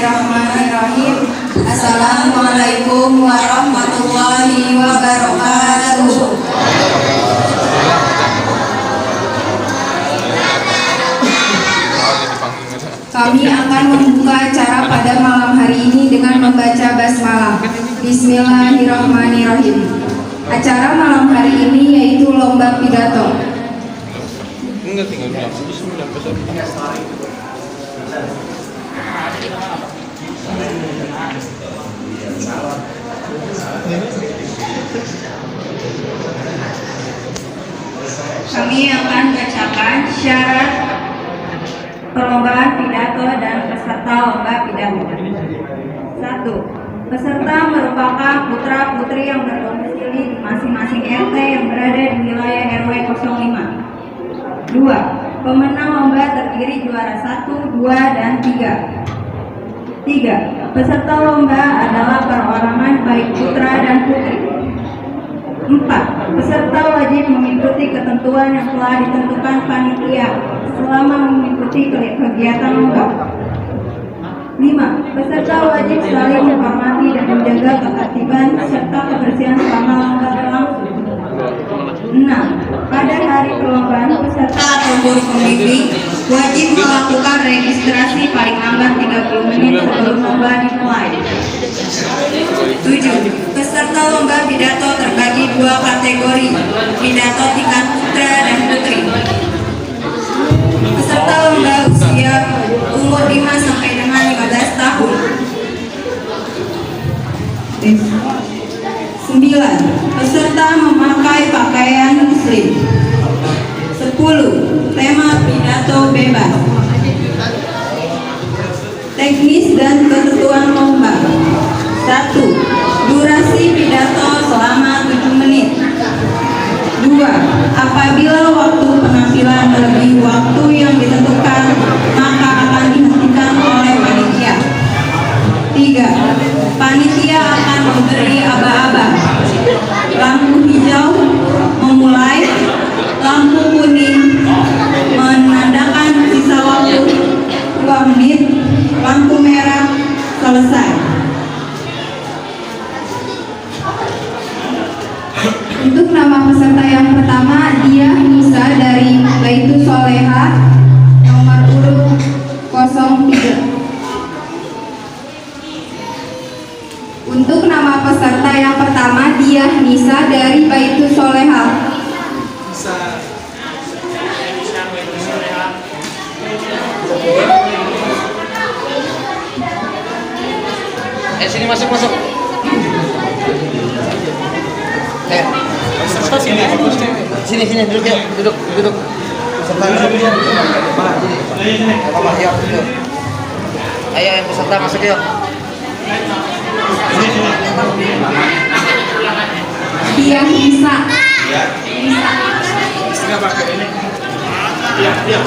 Bismillahirrahmanirrahim. Assalamualaikum warahmatullahi wabarakatuh. Kami akan membuka acara pada malam hari ini dengan membaca basmalah. Bismillahirrahmanirrahim. Acara malam hari ini yaitu lomba pidato. Enggak, tinggal bilang bismillah. Kami akan bacakan syarat perlombaan pidato dan peserta lomba pidato. 1. Peserta merupakan putra-putri yang berdomisili di masing-masing RT yang berada di wilayah RW 05. 2. Pemenang lomba terdiri juara 1, 2, dan 3. 3. Peserta lomba adalah perorangan baik putra dan putri. 4. Peserta wajib mengikuti ketentuan yang telah ditentukan panitia selama mengikuti kegiatan lomba. 5. Peserta wajib saling menghormati dan menjaga ketertiban serta kebersihan selama lomba berlangsung. 6. Pada hari perlombaan, peserta atau guru pembimbing wajib melakukan registrasi paling lambat 30 menit sebelum lomba dimulai. 7. Peserta lomba pidato terbagi 2 kategori, pidato tingkat putra dan putri. Peserta lomba usia umur 5 sampai dengan 15 tahun. 9. Peserta memakai pakaian muslim. 10. Tema pidato bebas. Teknis dan ketentuan lomba. 1. Durasi pidato selama 7 menit. 2. Apabila waktu penampilan melebihi waktu yang ditentukan, maka akan dihentikan oleh panitia. 3. Panitia akan memberi aba-aba. Lampu hijau memulai, lampu kuning menandakan sisa waktu 2 menit, lampu merah selesai. Untuk nama peserta yang pertama, Diah Nisa dari Baitus Soleha, nomor urut 03. Untuk nama peserta yang pertama, Diah Nisa dari Baitus Soleha. Sini masuk. Sini duduk ya, duduk. Peserta duduk. Mana sini? Apa yuk duduk. Ayo yang peserta masuk yuk. Dia bisa. Nggak pakai ini. Iya.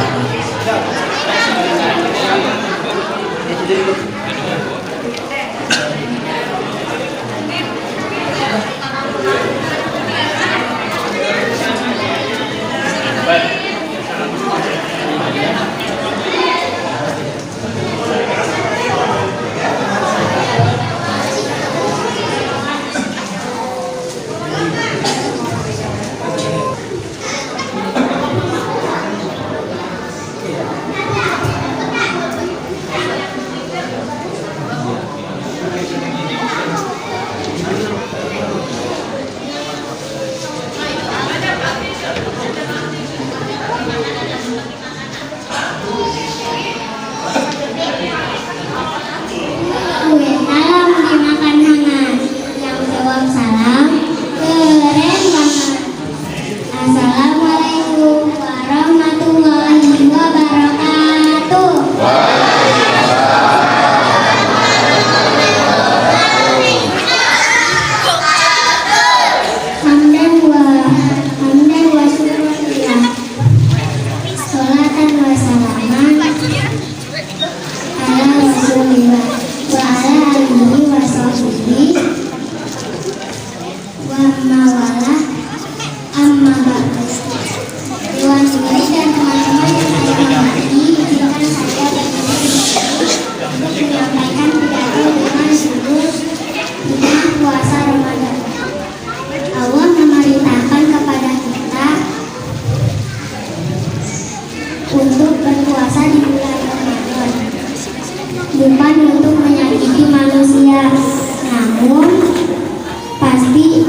pasti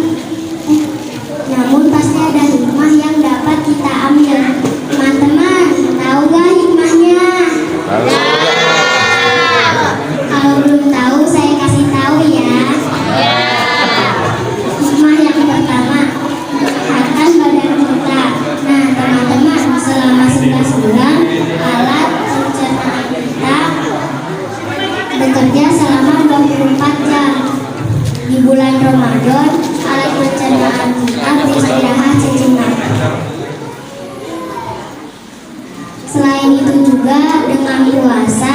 namun pasti ada hikmah yang dapat kita ambil. Teman-teman, tahu gak hikmahnya? Kalau belum tahu, saya kasih tahu ya. Hikmah yang pertama, menyehatkan badan kita. Nah, teman-teman, selama 11 bulan, alat pencernaan kita bekerja selama 24 jam. Di bulan Ramadan, alat pencernaan kita beristirahat sejenak. Selain itu juga dengan puasa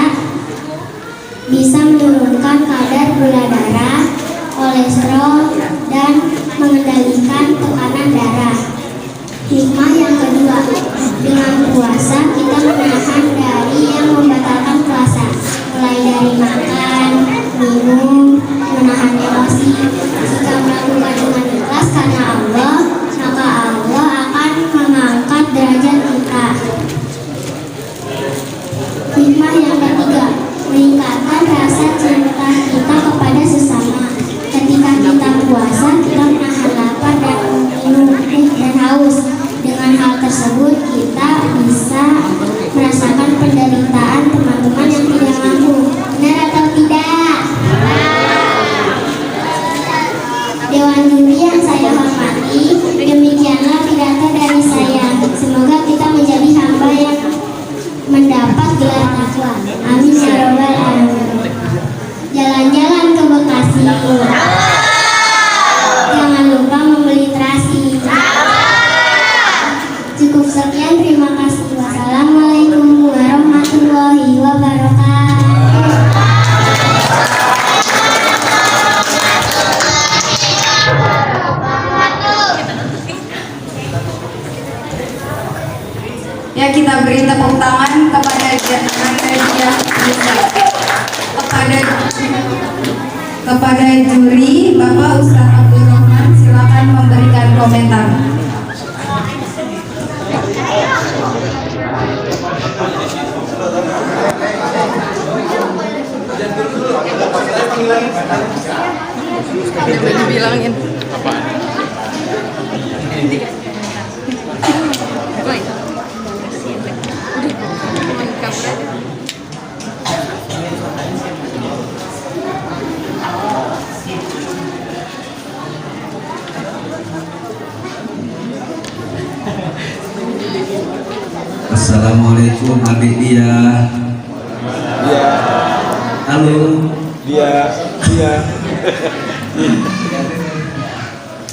bisa menurunkan kadar gula darah, kolesterol, dan mengendalikan tekanan darah. Hikmah yang kedua, dengan puasa kita menahan dari yang membatalkan puasa, mulai dari makan, minum, menahan emosi. Jika melakukan dengan ikhlas karena Allah, maka Allah akan mengangkat derajat kita. Hikmah yang ketiga, meningkatkan rasa cinta kita kepada sesama. Ketika kita puasa, kita menahan lapar dan minum dan haus. Dengan hal tersebut, kita bisa merasakan penderitaan teman-teman yang tidak mampu. Benar atau tidak? Dewan juri yang saya hormati, demikianlah pidato dari saya. Semoga kita menjadi hamba yang mendapat gelar takwa. Amin ya robbal alamin. Jalan-jalan ke Bekasi. Jangan lupa membeli terasi. Cukup sekian, terima kasih. Wassalamualaikum warahmatullahi wabarakatuh. Ya, kita beri tepuk tangan kepada kepada juri. Bapak Ustadz Abdul Rahman, silakan memberikan komentar. Dibilangin. Assalamualaikum adik dia. Halo. Dia.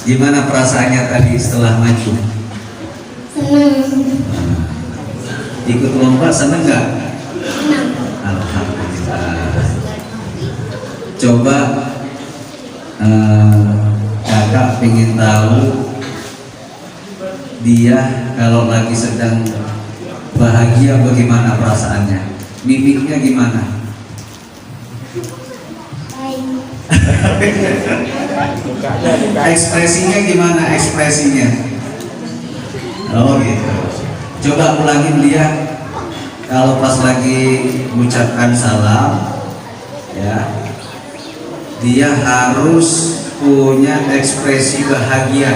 Gimana perasaannya tadi setelah maju? Senang. Ikut lomba seneng nggak? Senang. Alhamdulillah. Coba kakak pengen tahu dia kalau lagi sedang bahagia bagaimana perasaannya, mimiknya gimana? Ekspresinya gimana ekspresinya? Oh gitu. Coba ulangin dia kalau pas lagi mengucapkan salam, ya, dia harus punya ekspresi bahagia,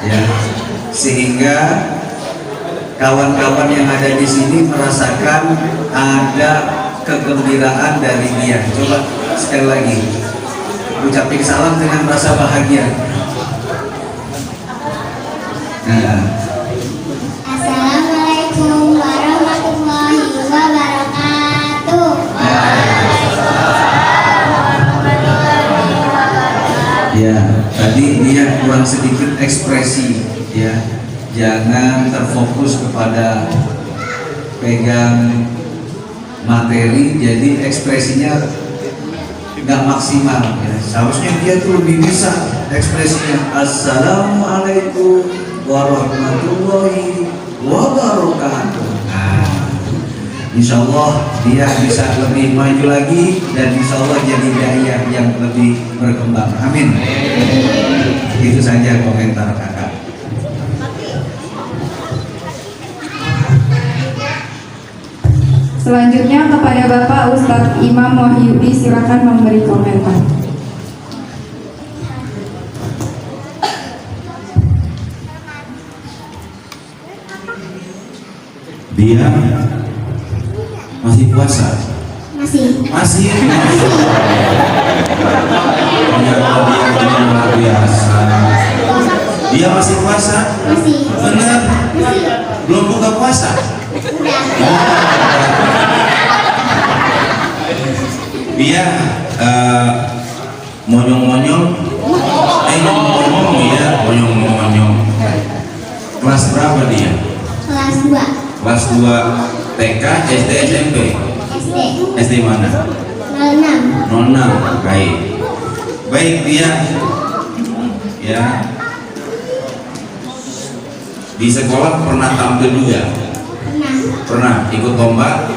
ya, sehingga kawan-kawan yang ada di sini merasakan ada kegembiraan dari dia. Coba sekali lagi ucapin salam dengan rasa bahagia. Nah. Assalamualaikum warahmatullahi wabarakatuh. Ya, tadi dia kurang sedikit ekspresi, ya. Jangan terfokus kepada pegang materi, jadi ekspresinya nggak maksimal, ya. Seharusnya dia tuh lebih bisa ekspresinya. Assalamualaikum warahmatullahi wabarakatuh. Nah, insya Allah dia bisa lebih maju lagi dan insya Allah jadi daya yang lebih berkembang. Amin. Itu saja komentar kakak. Selanjutnya kepada Bapak Ustadz Imam Wahyudi, silakan memberi komentar. Dia masih puasa? Masih. Masih. Ternyata dia luar biasa. Dia masih puasa? Masih. Benar? Masih. Belum buka puasa? Udah. Dia monyong-monyong. Ngomong ya, monyong-monyong. Kelas berapa dia? Kelas 2. Kelas 2 TK, SD, SMP? SD. SD mana? 06. 06. Baik. Baik, dia ya di sekolah pernah tampil juga? Pernah. Pernah ikut lomba?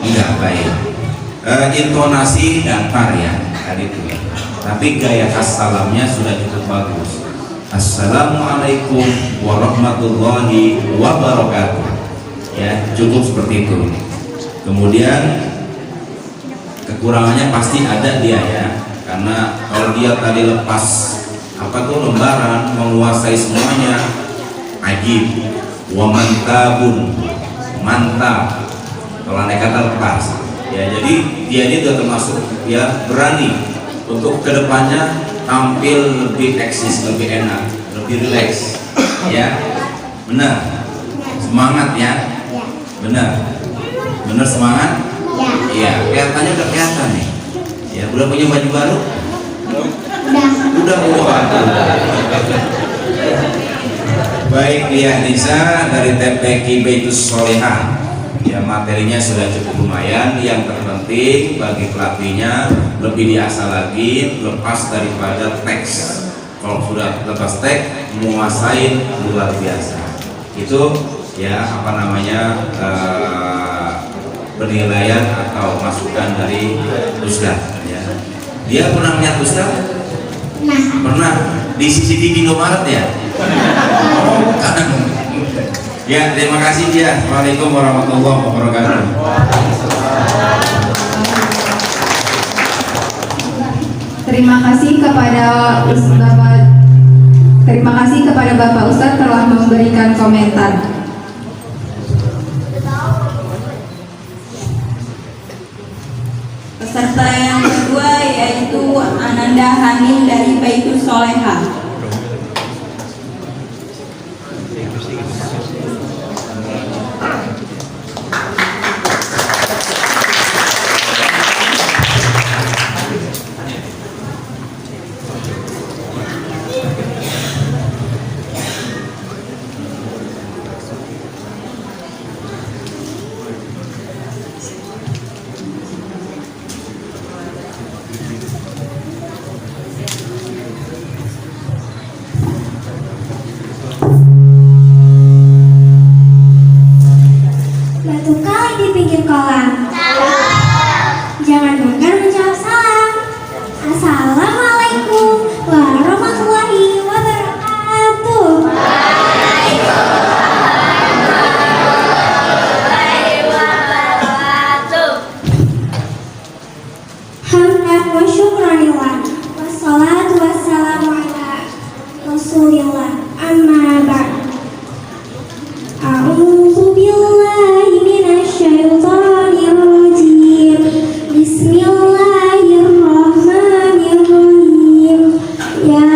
Enggak. Baik. Intonasi datar ya tadi itu, tapi gaya khas salamnya sudah cukup bagus. Assalamualaikum warahmatullahi wabarakatuh. Ya, cukup seperti itu. Kemudian kekurangannya pasti ada dia ya, karena kalau dia tadi lepas apa tuh lembaran menguasai semuanya, ajib, wamantabun, mantap. Kalau naik kata lepas, ya jadi dia ini sudah termasuk ya berani untuk kedepannya tampil lebih eksis, lebih enak, lebih rileks, ya, benar, semangat ya, benar, benar semangat, iya, kelihatannya udah kelihatan nih, ya, udah punya baju baru, udah, waduh. Baik, Lia Nisa dari TPQ Baitus Solehah. Ya, materinya sudah cukup lumayan. Yang terpenting bagi pelatihnya lebih diasah lagi, lepas daripada teks. Kalau sudah lepas teks, menguasai luar biasa. Itu ya apa namanya penilaian atau masukan dari Ustaz. Ya. Dia pernah melihat Ustaz? Pernah di CCTV Indomaret ya? Ya, terima kasih ya. Waalaikumsalam warahmatullahi wabarakatuh. Terima kasih kepada Bapak Ustadz telah memberikan komentar. Peserta yang kedua yaitu Ananda Hanin dari Baitus Solehah. Batu kali di pinggir kolam. Jangan makan menjawab salam. Assalamualaikum warahmatullahi wabarakatuh. Hamdan wa syukranillah. Wassalatu wassalamu ala Rasulillah. Amma ba'd. A'udzu billahi minasyaitonir rajim. Bismillahirrahmanirrahim. Ya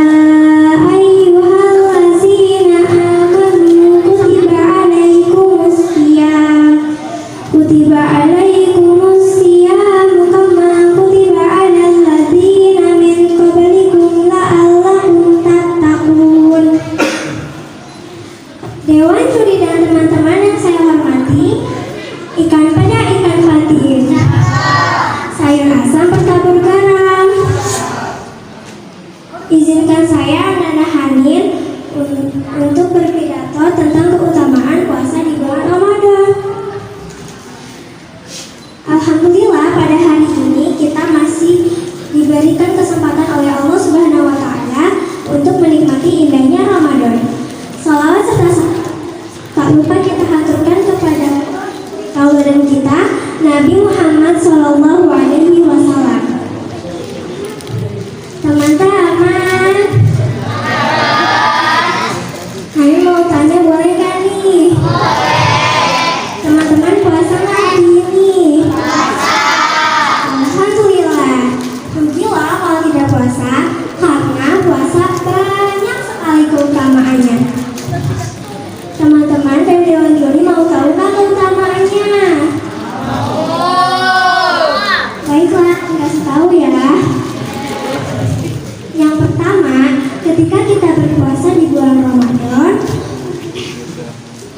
ayyuhallazina amanu kutiba alaikumus siyam kama kutiba alal ladzina min qablikum la'allakum tattaqun. Dewan juri dan teman-teman yang saya hormati, ikan pada ikan patin, sayur asam bertabur garam. Izinkan saya Ananda Hanin untuk berpidato tentang keutamaan puasa di bulan Ramadan. Alhamdulillah pada hari ini kita masih diberikan kesempatan oleh Allah Subhanahu wa Ta'ala untuk menikmati indahnya Ramadan. Salawat serta tak lupa kita haturkan kepada tauladan kita Nabi Muhammad SAW. Teman-teman, kami mau tanya boleh gak nih? ketika kita berpuasa di bulan Ramadan,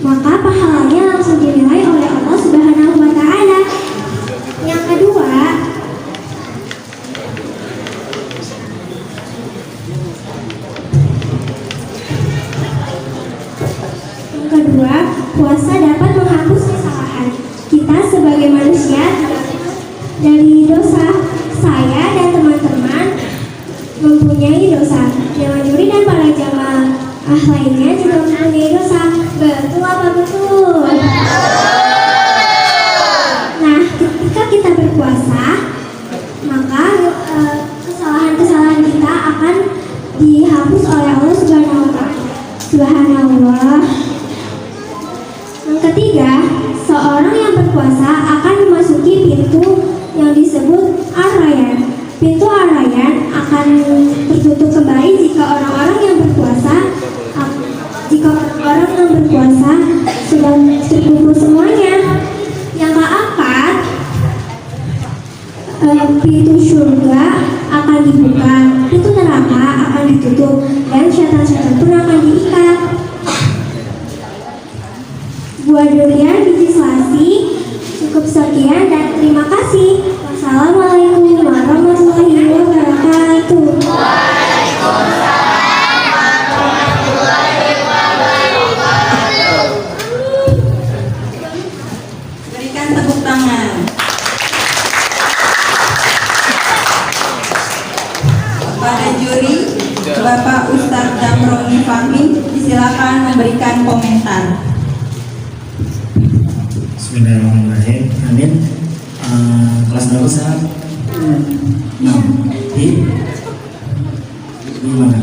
maka pahalanya langsung dinilai oleh Allah Subhanahu wa Ta'ala. Yang kedua, puasa dapat menghapus kesalahan kita sebagai manusia dari dosa. Saya dan teman-teman mempunyai dosa. Dewan juri dan para jamaah lainnya juga mempunyai dosa. Betul apa betul? Nah, ketika kita berpuasa, maka kesalahan-kesalahan kita akan dihapus oleh Allah Subhanahu wa Ta'ala. Subhanallah. Yang ketiga, seorang yang berpuasa akan memasuki pintu yang disebut Ar-Rayyan. Pintu Ar-Rayyan akan tertutup kembali jika orang-orang yang berpuasa sudah terkumpul semuanya. Yang keempat, pintu surga akan dibuka, pintu neraka akan ditutup, dan syaitan-syaitan pun akan diikat. Buat demikian biji selasi, cukup sekian dan terima kasih. Wassalamualaikum warahmatullahi wabarakatuh. Berikan tepuk tangan. Kepada juri, Bapak Ustadz Damroni Fahmi, disilakan memberikan komentar. Bismillahirrahmanirrahim. Amin. Kelas berapa sekarang? 6. Di mana?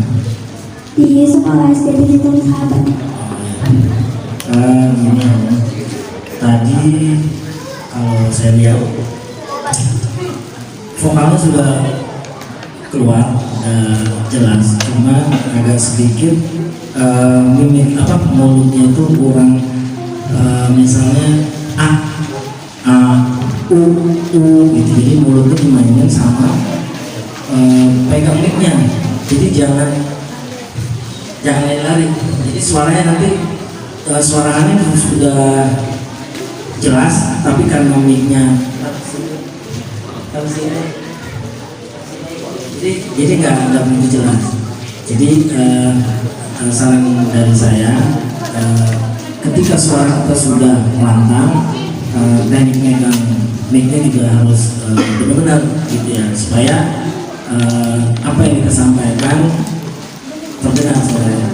Di sekolah SD Bintang Sahabat. Tadi kalau saya lihat vokalnya sudah keluar, jelas, cuma agak sedikit mimik mulutnya itu kurang. Misalnya u gitu, jadi mulutnya dimainin sama pegang mic-nya, jadi jangan lari, jadi suaranya nanti suaranya sudah jelas, tapi karena mic-nya jadi nggak begitu jelas. Jadi saran dari saya, ketika suara kita sudah lantang, teknik megang mic-nya juga harus benar-benar gitu ya, supaya apa yang kita sampaikan terdengar oleh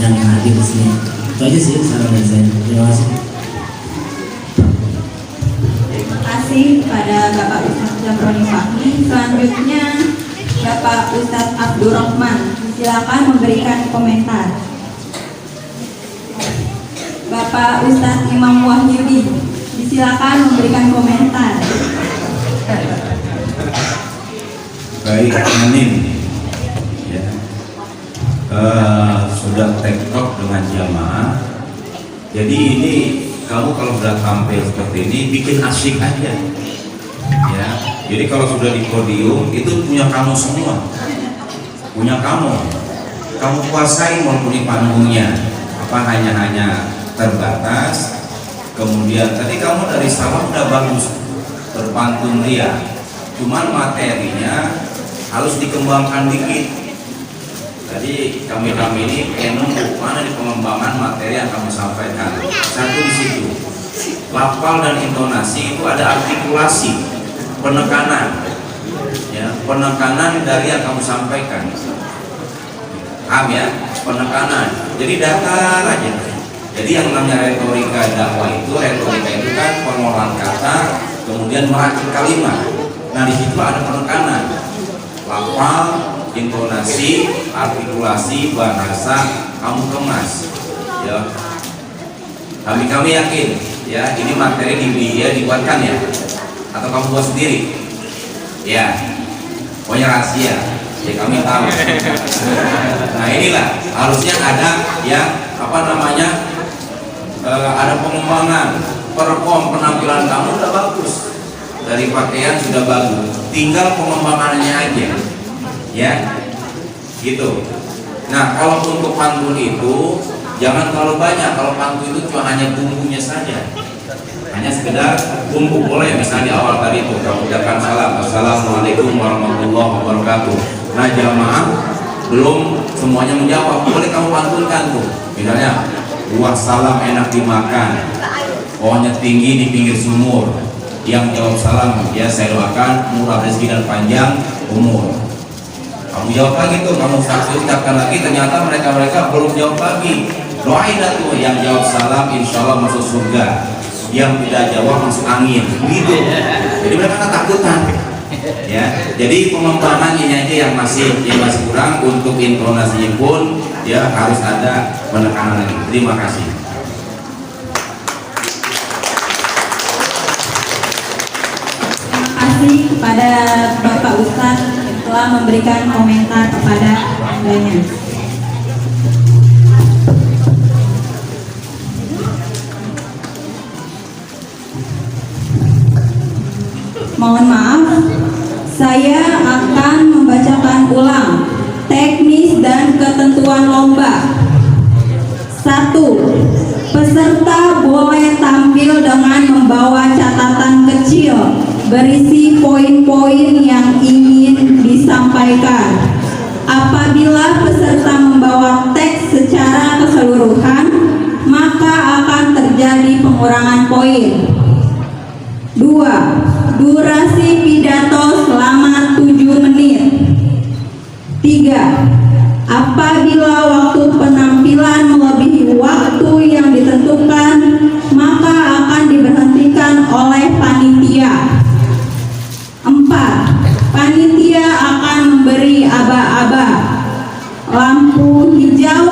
yang hadir di sini. Itu aja sih saran dari saya. Terima kasih. Terima kasih kepada Bapak Ustadz Damroni Fahmi. Selanjutnya Bapak Ustadz Abdurrahman, silakan memberikan komentar. Bapak Ustadz Imam Wahyudi, disilakan memberikan komentar. Baik, amin. Ya. Sudah tektok dengan jamaah. Jadi ini kamu kalau sudah tampil seperti ini bikin asik aja. Ya. Jadi kalau sudah di podium itu punya kamu semua. Punya kamu. Kamu kuasai walaupun di panggungnya. Apa hanya terbatas. Kemudian tadi kamu dari salam udah bagus, berpantun ria, cuman materinya harus dikembangkan dikit. Tadi kami ini nunggu mana di pengembangan materi yang kamu sampaikan. Satu di situ, lafal dan intonasi itu ada artikulasi, penekanan, ya, penekanan dari yang kamu sampaikan. Paham ya? Penekanan. Jadi datar aja. Jadi yang namanya retorika dakwah itu, retorika itu kan pengolahan kata, kemudian meracik kalimat. Nah di situ ada penekanan, lafal, intonasi, artikulasi, bahasa, kamu kemas. Ya, kami yakin, ya ini materi dibuatkan ya, atau kamu buat sendiri? Ya, pokoknya rahasia. Ya kami tahu. Nah inilah harusnya ada yang ada pengembangan, perform penampilan kamu udah bagus, dari pakaian sudah bagus, tinggal pengembangannya aja, ya, gitu. Nah, kalau untuk pantun itu jangan terlalu banyak. Kalau pantun itu cuma hanya bumbunya saja, hanya sekedar bumbu. Boleh misalnya di awal tadi itu kamu ucapkan salam, assalamualaikum warahmatullahi wabarakatuh. Nah, jamaah belum semuanya menjawab, boleh kamu pantunkan tuh. Misalnya, buah salam enak dimakan, pohonnya tinggi di pinggir sumur. Yang jawab salam, ya saya doakan murah rezeki dan panjang umur. Kamu jawab lagi tuh, kamu ucapkan lagi, ternyata mereka belum jawab lagi. Doain dah tuh, yang jawab salam insya Allah masuk surga, yang tidak jawab masuk angin, gitu. Jadi mereka ketakutan. Ya, jadi pengembangan ini aja yang masih kurang. Untuk intonasinya pun ya harus ada penekanan lagi. Terima kasih. Terima kasih kepada Bapak Ustadz yang telah memberikan komentar kepada Andanya. Mohon maaf, saya akan membacakan ulang teknis dan ketentuan lomba. 1. Peserta boleh tampil dengan membawa catatan kecil berisi poin-poin yang ingin disampaikan. Apabila peserta membawa teks secara keseluruhan, maka akan terjadi pengurangan poin. 2. Durasi pidato selama 7 menit. 3. Apabila waktu penampilan melebihi waktu yang ditentukan, maka akan diberhentikan oleh panitia. 4. Panitia akan memberi aba-aba. Lampu hijau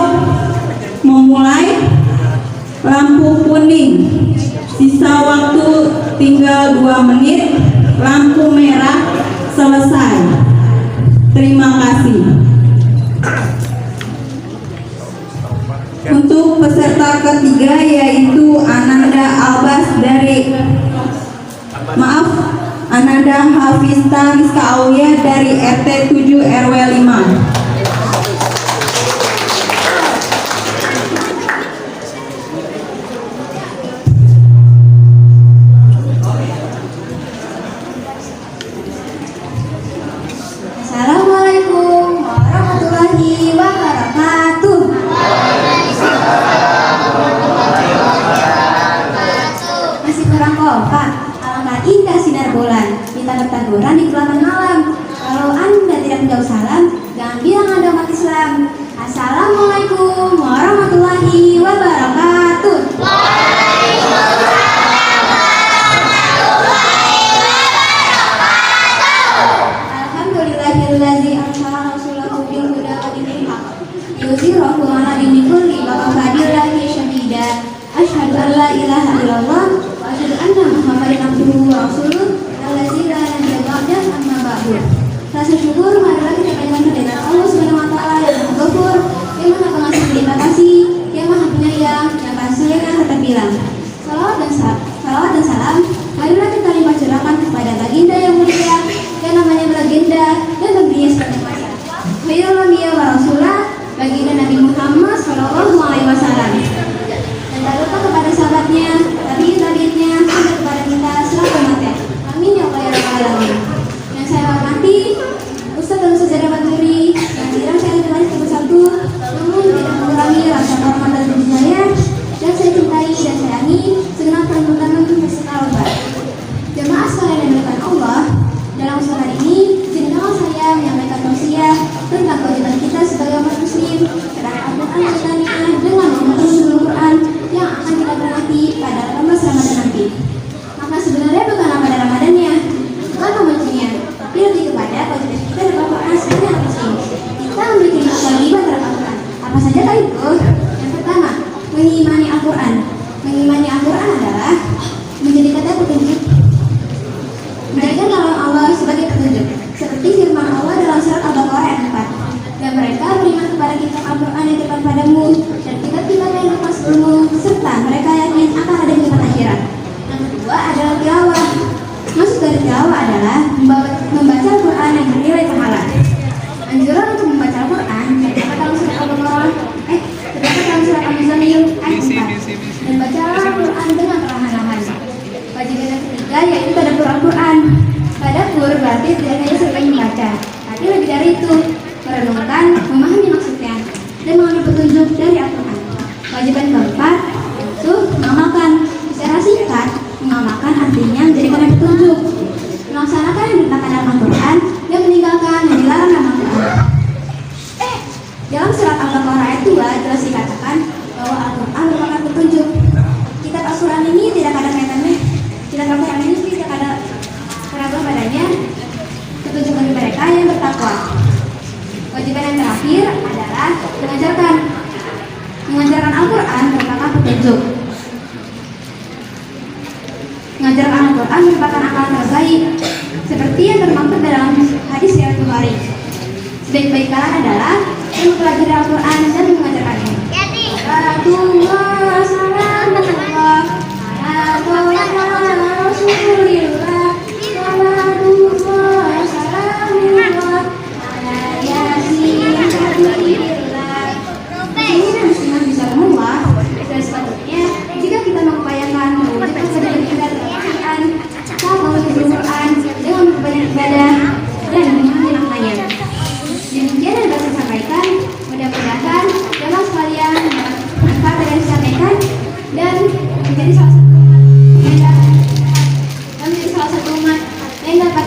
memulai, lampu kuning sisa waktu tinggal 2 menit, lampu merah selesai. Terima kasih. Untuk peserta ketiga yaitu Ananda Hafista Rizka Aulia dari RT 7 RW 5. Assalamualaikum warahmatullahi wabarakatuh. Masih kurang kompak. Alangkah indah sinar bulan. Kita bertaburan di gelapan malam. Kalau Anda tidak menjawab salam, jangan bilang Anda umat Islam. Assalamualaikum warahmatullahi wabarakatuh. Alhamdulillahillazi arsala rasulahu bil huda wa dinil haq yuzhirahu 'ala dini kulli wa kafa billahi shahida. Asyhadu an la ilaha illallah wa asyhadu anna Muhammadan abduhu wa rasuluh allazi la nabiyya ba'dahu amma ba'du. Rasa syukur marilah kita panjatkan kehadirat Allah Subhanahu wa taala yang Maha Ghafur, yang Maha Pengasih berlimpah kasih, yang Maha Penyayang, yang Maha Sayang terbilang. Salawat dan salam marilah kita limpah curahkan kepada baginda yang mulia, yang namanya legenda dan tentunya sepanjang masa. Khairul anbiya wa rasulah, baginda Nabi Muhammad sallallahu alaihi wasallam. Dan tak lupa kepada sahabatnya, tabi'in-tabi'innya, hingga kepada kita selalu mati. Amin ya Allah ya rabbal alamin. Yang saya hormati Ustadz dan Ustazah Baturi yang tidak saya telah bersatu, namun tidak mengurangi rasa hormat dan benci saya, dan saya cintai dan sayangi segenap teman-teman peserta lomba. Jemaah sekalian yang dimuliakan Allah, dalam kesempatan ini izinkanlah saya menyampaikan tausiah tentang kewajiban kita sebagai umat muslim terhadap Al-Quran Al-Karimah dengan membaca seluruh Quran yang akan kita peringati pada 18 Ramadan nanti. Maka sebenarnya bukan Ramadan-Ramadannya, bukan pembagiannya, tapi lebih kepada kewajiban kita dalam Al-Quran sebagai umat muslim. Kita memiliki kewajiban terhadap Al-Quran. Apa saja kali itu? Yang pertama, mengimani Al-Quran. Mengimani Al-Quran adalah menjadi kata petunjuk, menjadikan kalam Allah sebagai petunjuk, seperti firman Allah dalam surat Al-Baqarah ayat 4. Dan mereka beriman kepada kitab Al-Quran yang turun padamu dan kitab-kitab yang lepas sebelummu, serta mereka yakin akan ada kehidupan akhirat. Yang kedua adalah tilawah. Maksud dari tilawah adalah membaca Al-Quran yang bernilai pahala. Anjuran untuk membaca Al-Quran terdapat dalam surat Al-Baqarah Dalam surat Al-Baqarah ayat 2 jelas dikatakan bahwa Al-Quran merupakan petunjuk. Kitab Al-Quran ini tidak ada kaitannya, kitab Al-Quran ini tidak ada keraguan padanya, petunjuk bagi mereka yang bertakwa. Kewajiban yang terakhir adalah mengajarkan Al-Quran merupakan petunjuk. Mengajarkan Al-Quran merupakan amalan terbaik, seperti yang termaktub dalam hadis riwayat Bukhari. Sebaik-baik kalian adalah yang mempelajari Al-Quran dan mengajarkannya. Salatullah, salamullah, ala Rasulillah, salatullah, salamullah, ala Yasin, Habibillah. Seluruh muslimat bisa semua, dan sepatutnya jika kita mengupayakan mewujudkan kesadaran kita dalam Al-Quran, sama Al-Quran dengan banyak ibadah dan memahami maknanya. Demikian yang dapat saya sampaikan, mudah-mudahan dalam sekalian mendapat manfaat dari yang disampaikan dan menjadi salah satu umat yang dapat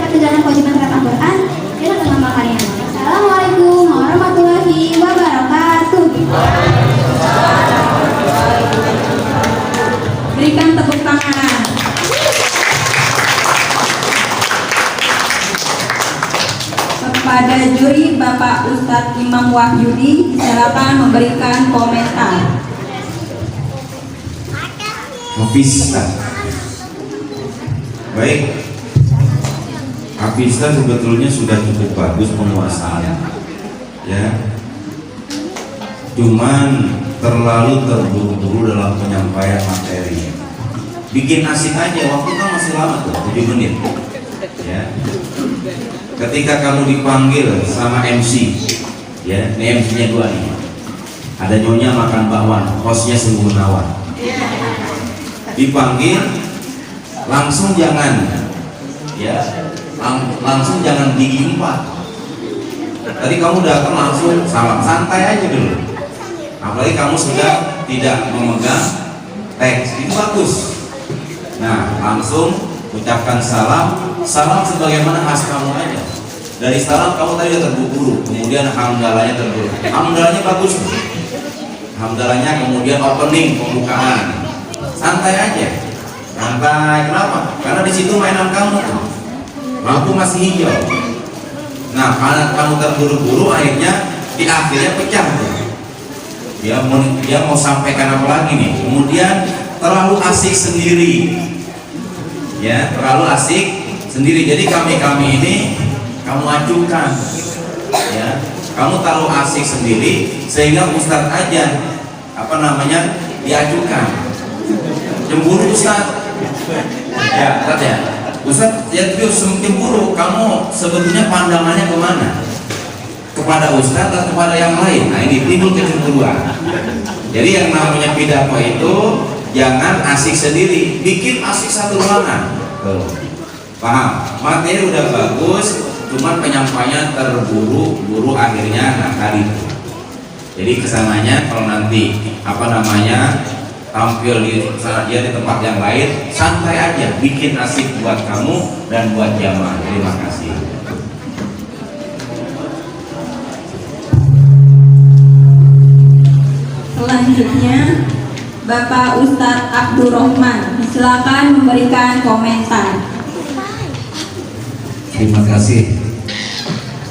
menjalankan kewajiban terhadap Al-Quran dengan mengamalkannya. Assalamualaikum warahmatullahi wabarakatuh. Berikan tepuk tangan. Kepada juri Bapak Ustadz Imam Wahyudi, silakan memberikan komentar. Hafizah. Baik, Hafizah sebetulnya sudah cukup bagus penguasaan, ya. Cuman terlalu terburu-buru dalam penyampaian materi. Bikin asik aja, waktu kan masih lama tuh, 7 menit, ya. Ketika kamu dipanggil sama MC, ya, ini MC-nya 2 nih. Ada Nyonya Makan Bakwan, hostnya Sungguh Gunawan. Dipanggil langsung jangan, ya, langsung jangan gigi 4. Tadi kamu datang langsung salam, santai aja dulu. Apalagi kamu sudah tidak memegang teks, itu bagus. Nah, langsung ucapkan salam sebagaimana khas kamu aja. Dari salam kamu tadi udah terburu-buru, kemudian hamdalahnya terburu. Hamdalahnya bagus, hamdalahnya kemudian opening, pembukaan. Santai aja, santai. Kenapa? Karena di situ mainan kamu, lampu masih hijau. Nah, karena kamu terburu-buru, akhirnya di akhirnya pecah tuh. Dia mau sampaikan apa lagi nih? Kemudian terlalu asik sendiri, ya, terlalu asik sendiri. Jadi kami ini kamu acukan, ya. Kamu terlalu asik sendiri sehingga Ustadz aja diajukan. Cemburu Ustadz, ya Ustadz ya. Ustadz ya cemburu. Kamu sebetulnya pandangannya kemana? Kepada Ustadz atau kepada yang lain? Nah, ini timbul kecemburuan. Jadi yang namanya pidato itu jangan asik sendiri, bikin asik satu ruangan. Paham? Materi udah bagus, cuman penyampaian terburu-buru akhirnya tadi. Jadi kesananya kalau nanti tampil di tempat yang lain, santai aja, bikin asik buat kamu dan buat jamaah. Terima kasih. Selanjutnya Bapak Ustadz Abdurrahman, silakan memberikan komentar. Terima kasih.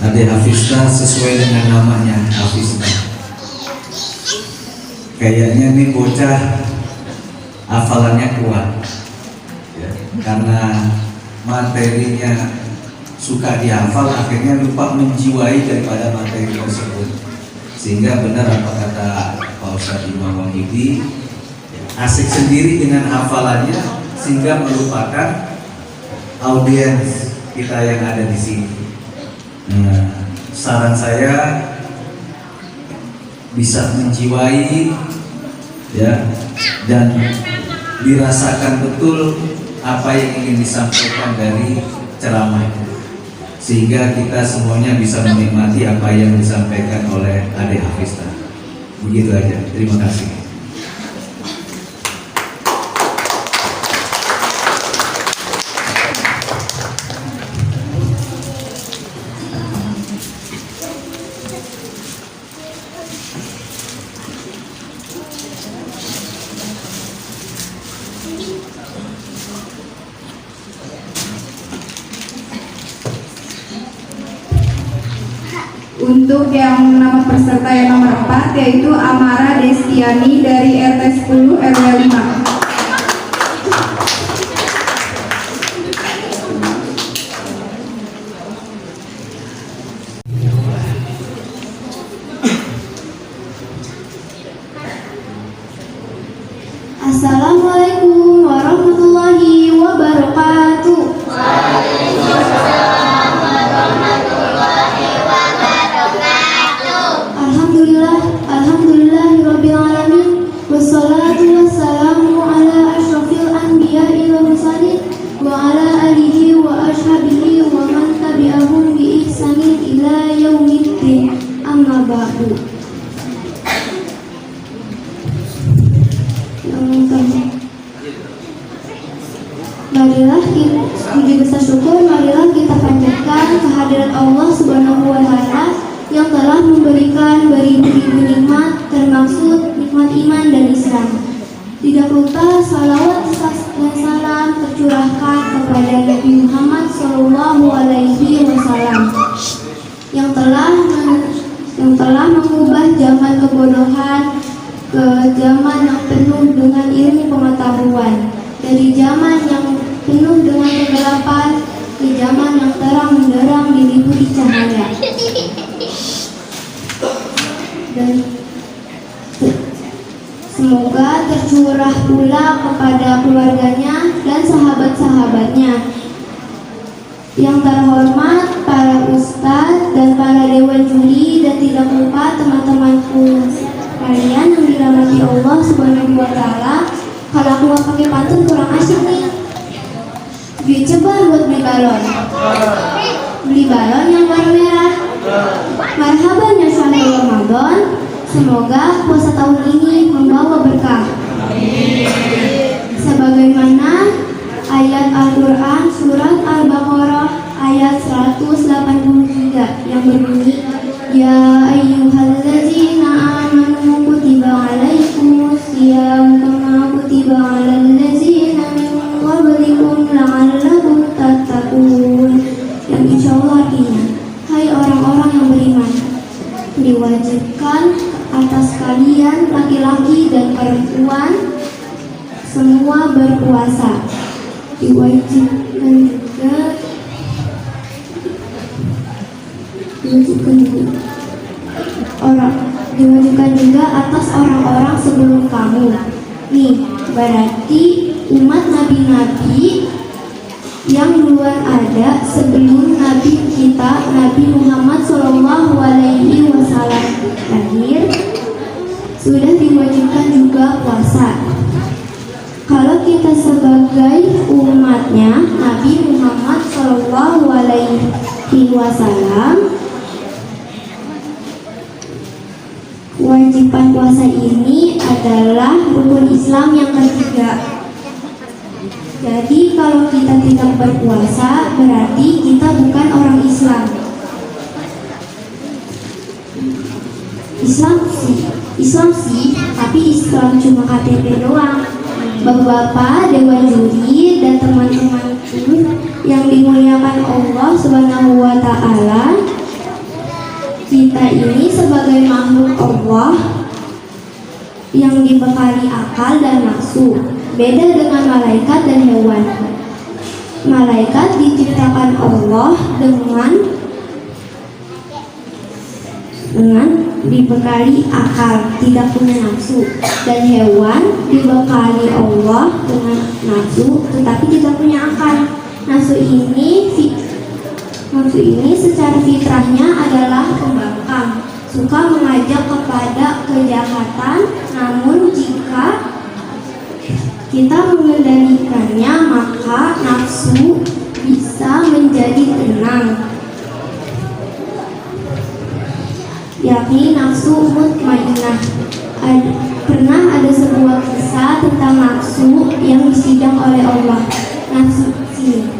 Ade Hafizah sesuai dengan namanya, Hafizah. Kayaknya nih bocah hafalannya kuat, ya, karena materinya suka dihafal, akhirnya lupa menjiwai daripada materi tersebut. Sehingga benar apa kata Pak Ustadz Imam Wahyudi, asik sendiri dengan hafalannya sehingga melupakan audiens kita yang ada di sini. Nah, saran saya bisa menjiwai, ya, dan dirasakan betul apa yang ingin disampaikan dari ceramah itu, sehingga kita semuanya bisa menikmati apa yang disampaikan oleh Ade Hafizah. Begitu aja. Terima kasih. Untuk yang nama peserta yang nomor 4 yaitu Amara Destiani dari RT 10 RW 5. Assalamualaikum warahmatullahi wabarakatuh. Alhamdulillahirabbil alamin wassalatu wassalamu ala asyrafil anbiya'i wal mursalin wa ala alihi wa ashabihi wa man tabi'ahum bi ihsanin ila yaumiddin. Amma ba'du. Marilah kita puji besar syukur, marilah kita panjatkan kehadirat Allah Subhanahu wa taala yang telah memberikan beribu-ribu nikmat, termasuk nikmat iman dan Islam. Tidak lupa salawat dan salam tercurahkan kepada Nabi Muhammad SAW yang telah mengubah zaman kebodohan ke zaman yang penuh dengan ilmu pengetahuan, dari zaman yang penuh dengan kegelapan ke zaman yang terang benderang diliputi cahaya. Dan semoga tercurah pula kepada keluarganya dan sahabat-sahabatnya. Yang terhormat para ustadz dan para dewan juri, dan tidak lupa teman-temanku kalian yang dirahmati Allah Subhanahu wa taala. Kalau aku nggak pakai pantun kurang asyik nih. Duit ceban buat beli balon. Beli balon yang warna merah. Marhaban ya sahur Ramadan. Semoga puasa tahun ini membawa berkah. Sebagaimana ayat Al-Quran surat Al-Baqarah ayat 183 yang berbunyi, Ya ayyuhallazina amanu kutiba alaikumus siyam kama kutiba alal ladzina min qablikum la'allakum tattaqun. Yang insyaallah artinya, hai orang-orang yang beriman, diwajibkan atas kalian laki-laki dan perempuan semua berpuasa. Diwajibkan juga atas orang-orang sebelum kamu. Nih, berarti umat nabi-nabi yang duluan ada sebelum nabi kita Nabi Muhammad SAW lahir sudah diwajibkan juga puasa. Kalau kita sebagai umatnya Nabi Muhammad SAW, kewajiban puasa ini adalah rukun Islam yang ketiga. Jadi kalau kita tidak berpuasa berarti kita bukan orang Islam. Islam sih, tapi Islam cuma KTP doang. Bapak-bapak, dewan juri, dan teman-teman yang dimuliakan Allah Subhanahu wa taala, kita ini sebagai makhluk Allah yang dibekali akal dan nafsu. Beda dengan malaikat dan hewan. Malaikat diciptakan Allah dengan dibekali akal, tidak punya nafsu, dan hewan dibekali Allah dengan nafsu tetapi tidak punya akal. Nafsu ini secara fitrahnya adalah pembangkang, suka mengajak kepada kejahatan, namun jika kita mengendalikannya maka nafsu bisa menjadi tenang, yakni nafsu mutmainnah. Pernah ada sebuah kisah tentang nafsu yang disidang oleh Allah. Nafsu sini,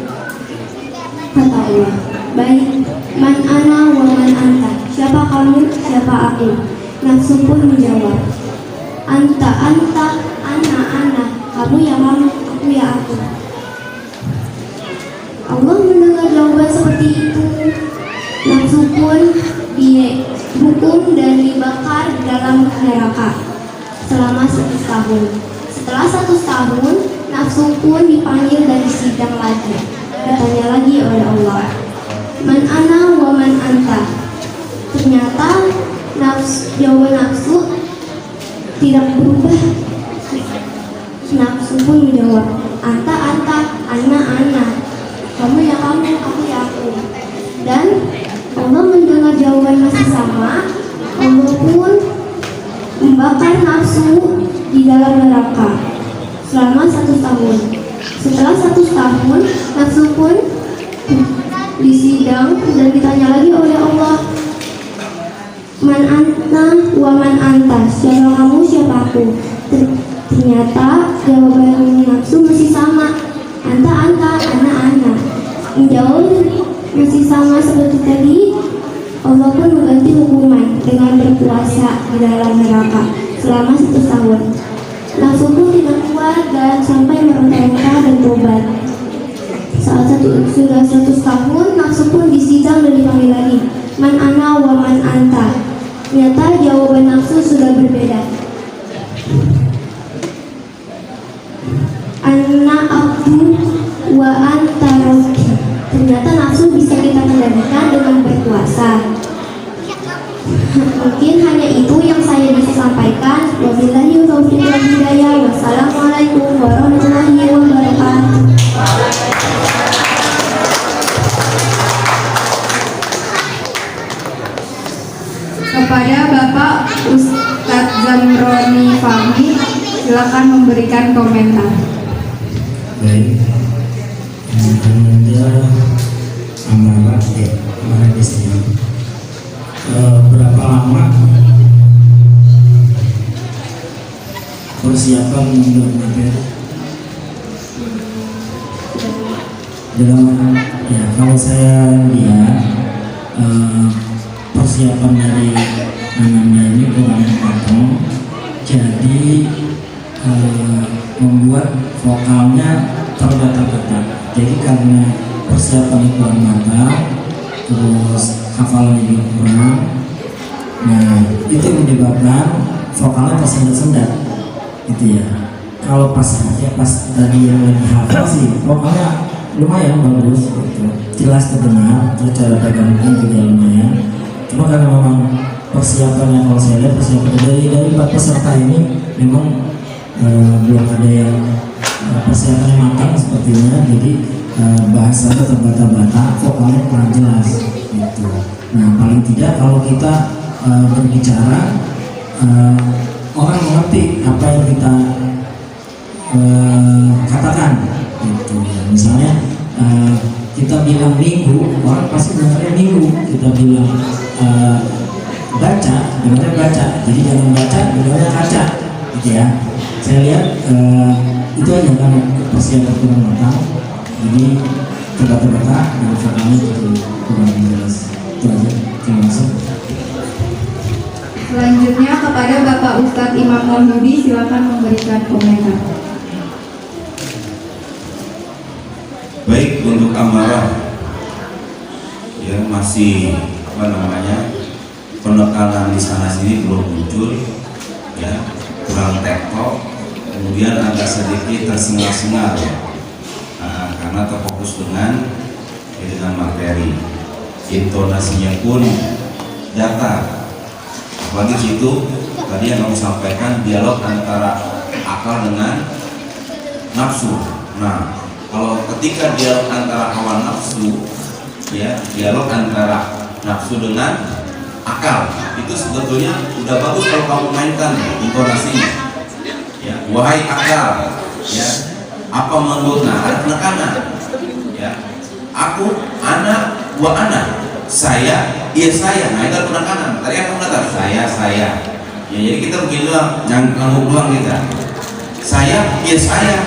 kata Allah, baik, man ana wa man anta, siapa kamu, siapa aku. Nafsu pun menjawab, anta, ana, kamu ya kamu, aku ya aku. Allah mendengar jawaban seperti itu. Nafsu pun dihukum dan dibakar di dalam neraka selama 1 tahun. Setelah 1 tahun, nafsu pun dipanggil dan disidang lagi. Ditanya lagi oleh Allah, "Man ana wa man anta?" Ternyata jawaban nafsu tidak berubah. Nafsu pun menjawab, "Anta, ana. Kamu ya kamu, aku ya aku." Dan Allah mendengar jawaban masih sama. Allah pun membakar nafsu di dalam neraka selama 1 tahun. Setelah 1 tahun, nafsu pun disidang dan ditanya lagi oleh Allah, "Man anta wa man anta?" Siapa kamu, siapa aku? Ternyata jawaban nafsu masih sama. "Anta, ana. Menjawab masih sama seperti tadi. Allah pun mengganti hukuman dengan berpuasa di dalam neraka selama 1 tahun. Nafsu pun tidak kuat dan sampai meronta-ronta dan tobat. Sudah 100 tahun, nafsu pun disidang dan dipanggil lagi, "Man ana wa man anta?" Ternyata jawaban nafsu sudah berbeda. "Ana abdu wa anta rabbi." Ternyata nafsu bisa kita kendalikan dengan berpuasa. Mungkin hanya itu yang saya bisa sampaikan. Wabillahi taufiq wal hidayah. Wassalamualaikum warahmatullahi wabarakatuh. Kepada Bapak Ustadz Zamroni Fahmi, silakan memberikan komentar. Baik, ada amarah di sini. Berapa lama persiapan untuk materi? Kalau saya lihat persiapan dari ananda ini kurang matang, jadi membuat vokalnya terbata-bata. Jadi karena persiapan kurang matang, terus hafalannya juga kurang, nah itu menyebabkan vokalnya tersendat-sendat, gitu ya. Kalau pas tadi yang lagi hafal sih vokalnya lumayan bagus, gitu, jelas terdengar, terus cara pegangnya juga lumayan. Cuma karena memang persiapannya, kalau saya lihat persiapan dari 4 peserta ini memang belum ada yang persiapannya matang sepertinya, jadi bahasanya terbata-bata, vokalnya kurang jelas, gitu. Nah paling tidak kalau kita berbicara, orang mengerti apa yang kita katakan, gitu ya. Misalnya kita bilang minggu, orang pasti dengarnya minggu. Kita bilang baca, dengarnya baca. Jadi jangan baca, dengarnya kaca, gitu ya. Saya lihat itu aja kan persiapan kurang matang, jadi terbata-bata dan vokalnya itu kurang jelas. Itu aja. Terima kasih. Selanjutnya kepada Bapak Ustadz Imam Mauludi, silakan memberikan komentar. Baik, untuk amarah ya masih penekanan di sana sini belum muncul, ya kurang tektok, kemudian agak sedikit tersengal-sengal ya, karena terfokus dengan materi, intonasinya pun datar. Apalagi situ tadi yang kamu sampaikan dialog antara akal dengan nafsu. Nah, kalau ketika dialog antara hawa nafsu, ya dialog antara nafsu dengan akal, itu sebetulnya udah bagus kalau kamu mainkan intonasinya. Ya, wahai akal, ya apa menurut ada penekanan, ya aku, anak, wa anak, saya, iya saya. Nah itu ada penekanan. Tadi aku kata saya. Ya jadi kita begini doang, jangan ulang kita. Saya, iya saya.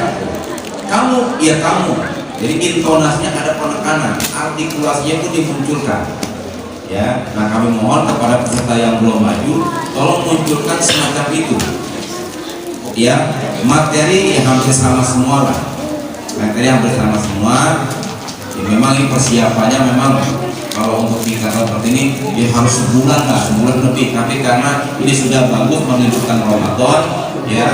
Kamu, iya kamu. Jadi intonasinya ada penekanan, artikulasinya pun dimunculkan. Ya, nah kami mohon kepada peserta yang belum maju, tolong munculkan semacam itu. Ya, materi yang hampir sama semua lah. Materi hampir sama semua. Ya, memang ini persiapannya memang kalau untuk tingkatan seperti ini ya harus sebulan lebih, tapi karena ini sudah bagus menunjukkan Ramadan ya,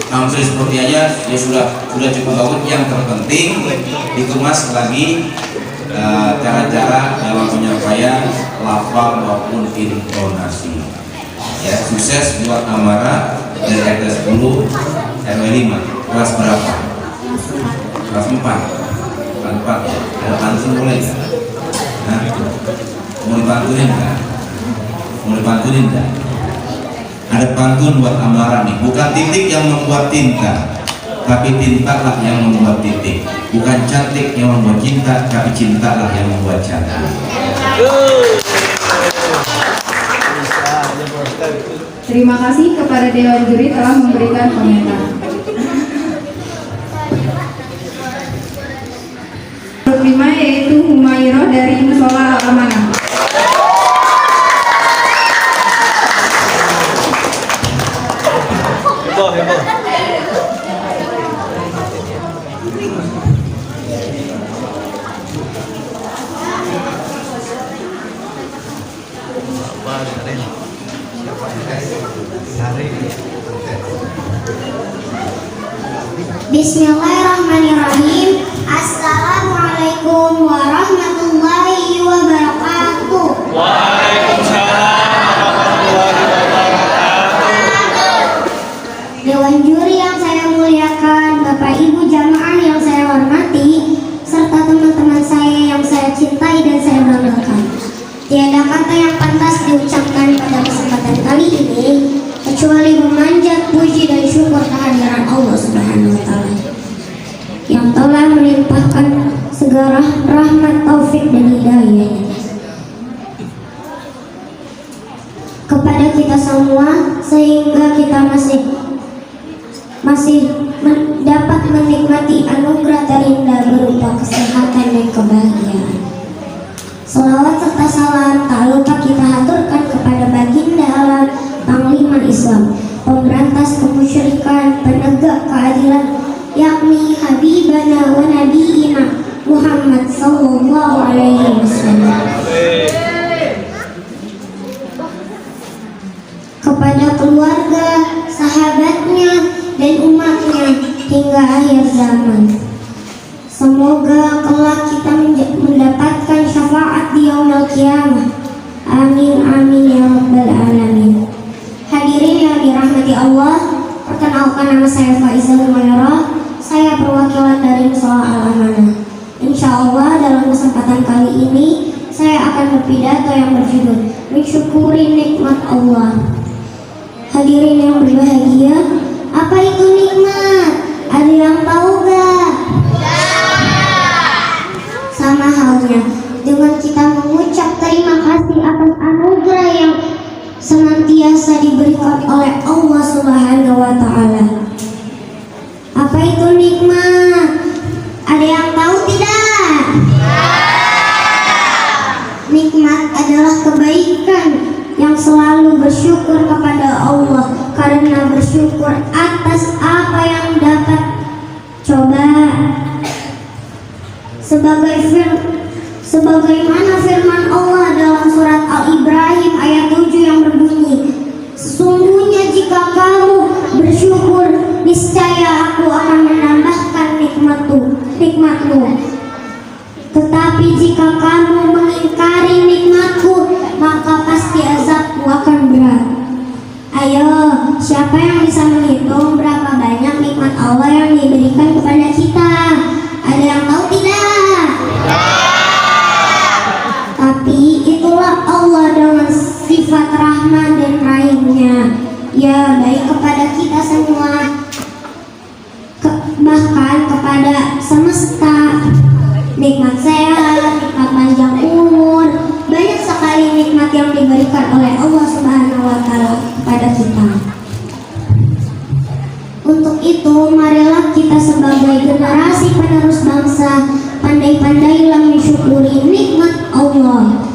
langsung seperti aja ya sudah cukup bagus. Yang terpenting dikemas lagi cara-cara dalam penyampaian lafal maupun intonasi ya. Sukses buat Amara dari RT 10 RW 5. Kelas berapa? Kelas 4. Ada pantun boleh nggak? Nah, mau dipantunin nggak? Ada pantun buat Amara nih. Bukan titik yang membuat tinta, tapi tintalah yang membuat titik. Bukan cantik yang membuat cinta, tapi cintalah yang membuat cantik. Terima kasih kepada Dewan Juri telah memberikan komentar. Grup 5 yaitu Humayroh dari Musola Al-Amanah. Bismillahirrahmanirrahim. Assalamualaikum warahmatullahi wabarakatuh. Dewan juri yang saya muliakan, Bapak Ibu jamaah yang saya hormati, serta teman-teman saya yang saya cintai dan saya banggakan. Tiada kata yang pantas diucapkan pada kesempatan kali ini kecuali memanjat puji dan syukur kehadiran Allah Subhanahu wa Ta'ala yang telah melimpahkan segala rahmat, taufik dan hidayah kepada kita semua, sehingga kita masih dapat menikmati anugerah terindah berupa kesehatan dan kebahagiaan. Salawat serta salam tak lupa kita haturkan kepada baginda alam, Panglima Islam, pemberantas kemusyrikan, penegak keadilan, yakni Habibana wa Nabiina Muhammad sallallahu alaihi wasallam. Kepada keluarga, sahabatnya, dan umatnya hingga akhir zaman. Semoga kelak kita mendapatkan syafaat di yaumil qiyamah. Amin amin ya rabbal alamin. Hadirin yang dirahmati Allah, perkenalkan nama saya Faiza Humayroh. Saya perwakilan dari Musola Al-Amanah. Insya Allah dalam kesempatan kali ini saya akan berpidato yang berjudul mensyukuri nikmat Allah. Hadirin yang berbahagia, apa itu nikmat? Ada yang tahu gak? Sama halnya dengan kita mengucap terima kasih atas anugerah yang senantiasa diberikan oleh Allah Subhanahu wa Ta'ala. Apa itu nikmat? Ada yang tahu tidak? Nikmat adalah kebaikan yang selalu bersyukur kepada Allah, karena bersyukur atas apa yang dapat. Coba sebagaimana firman Allah dalam surat Al-Ibrahim ayat 7 yang berbunyi, sesungguhnya jika kamu bersyukur, niscaya aku akan menambahkan nikmatmu. Tetapi jika kamu mengingkari nikmatku, maka pasti azabku akan berat. Ayo, siapa yang bisa menghitung berapa banyak nikmat Allah yang diberikan kepada kita? Ada yang tahu tidak? Tapi itulah Allah dengan sifat rahman dan rahimnya, ya baik kepada kita semua, bahkan kepada semesta. Nikmat sehat, nikmat panjang umur, banyak sekali nikmat yang diberikan oleh Allah Subhanahu wa Ta'ala kepada kita. Untuk itu, marilah kita sebagai generasi penerus bangsa pandai-pandailah mensyukuri nikmat Allah.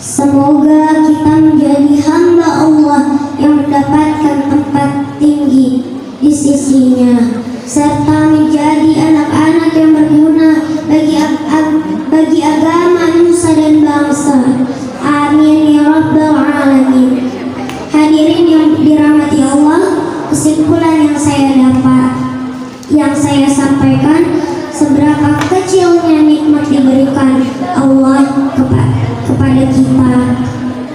Semoga kita menjadi hamba Allah yang mendapatkan tempat tinggi di sisinya, serta menjadi anak-anak yang berguna bagi agama, nusa dan bangsa. yang saya sampaikan, seberapa kecilnya nikmat diberikan Allah kepada kita,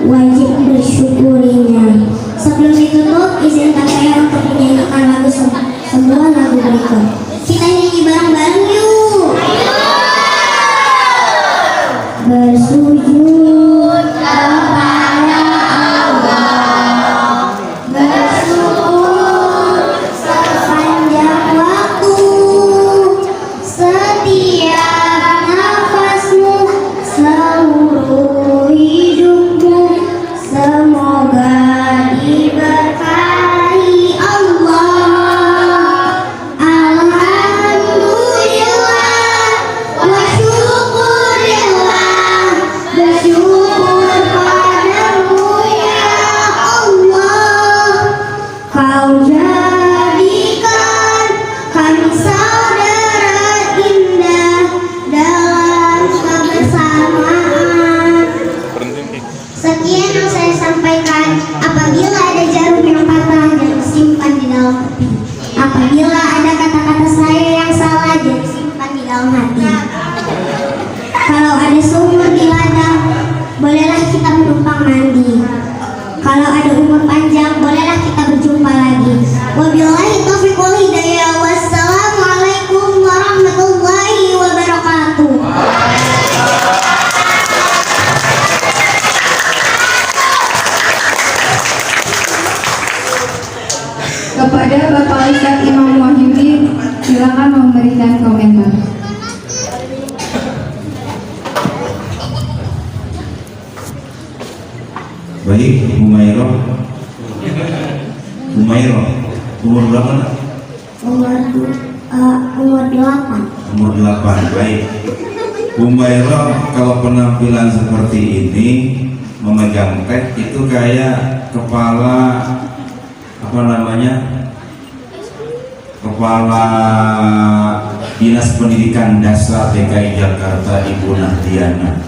wajib bersyukurinya. Sebelum ditutup, izinkan saya untuk menyanyikan lagu sebuah lagu berikut. Kita nyanyi bareng-bareng yuk. Bersujud kepada Allah, bersyukur sepanjang waktu, setiap nafasmu, seluruh hidupmu, semoga diberkahi Allah. Alhamdulillah wa syukurillah, bersyukur padamu ya Allah. Kau jadikan kami saudara indah dalam kebersamaan. Sekian yang saya sampaikan. Apabila ada jarum yang patah, jangan simpan di dalam peti. Apabila ada kata-kata saya yang salah, jangan simpan di dalam hati. Kalau ada sumur di ladang, bolehlah kita menumpang mandi. Kalau ada umur panjang, bolehlah kita berjumpa lagi. Wabillahi taufiq wal hidayah. Wassalamualaikum warahmatullahi wabarakatuh. Kepada Bapak Ustadz Imam Wahyudi, silakan memberikan komentar. Baik, Humairah. Umur berapa nak? Umur 8. Umur 8. Baik. Humairah, kalau penampilan seperti ini memegang tag itu kayak kepala Kepala Dinas Pendidikan Dasar DKI Jakarta, Ibu Nahdiana,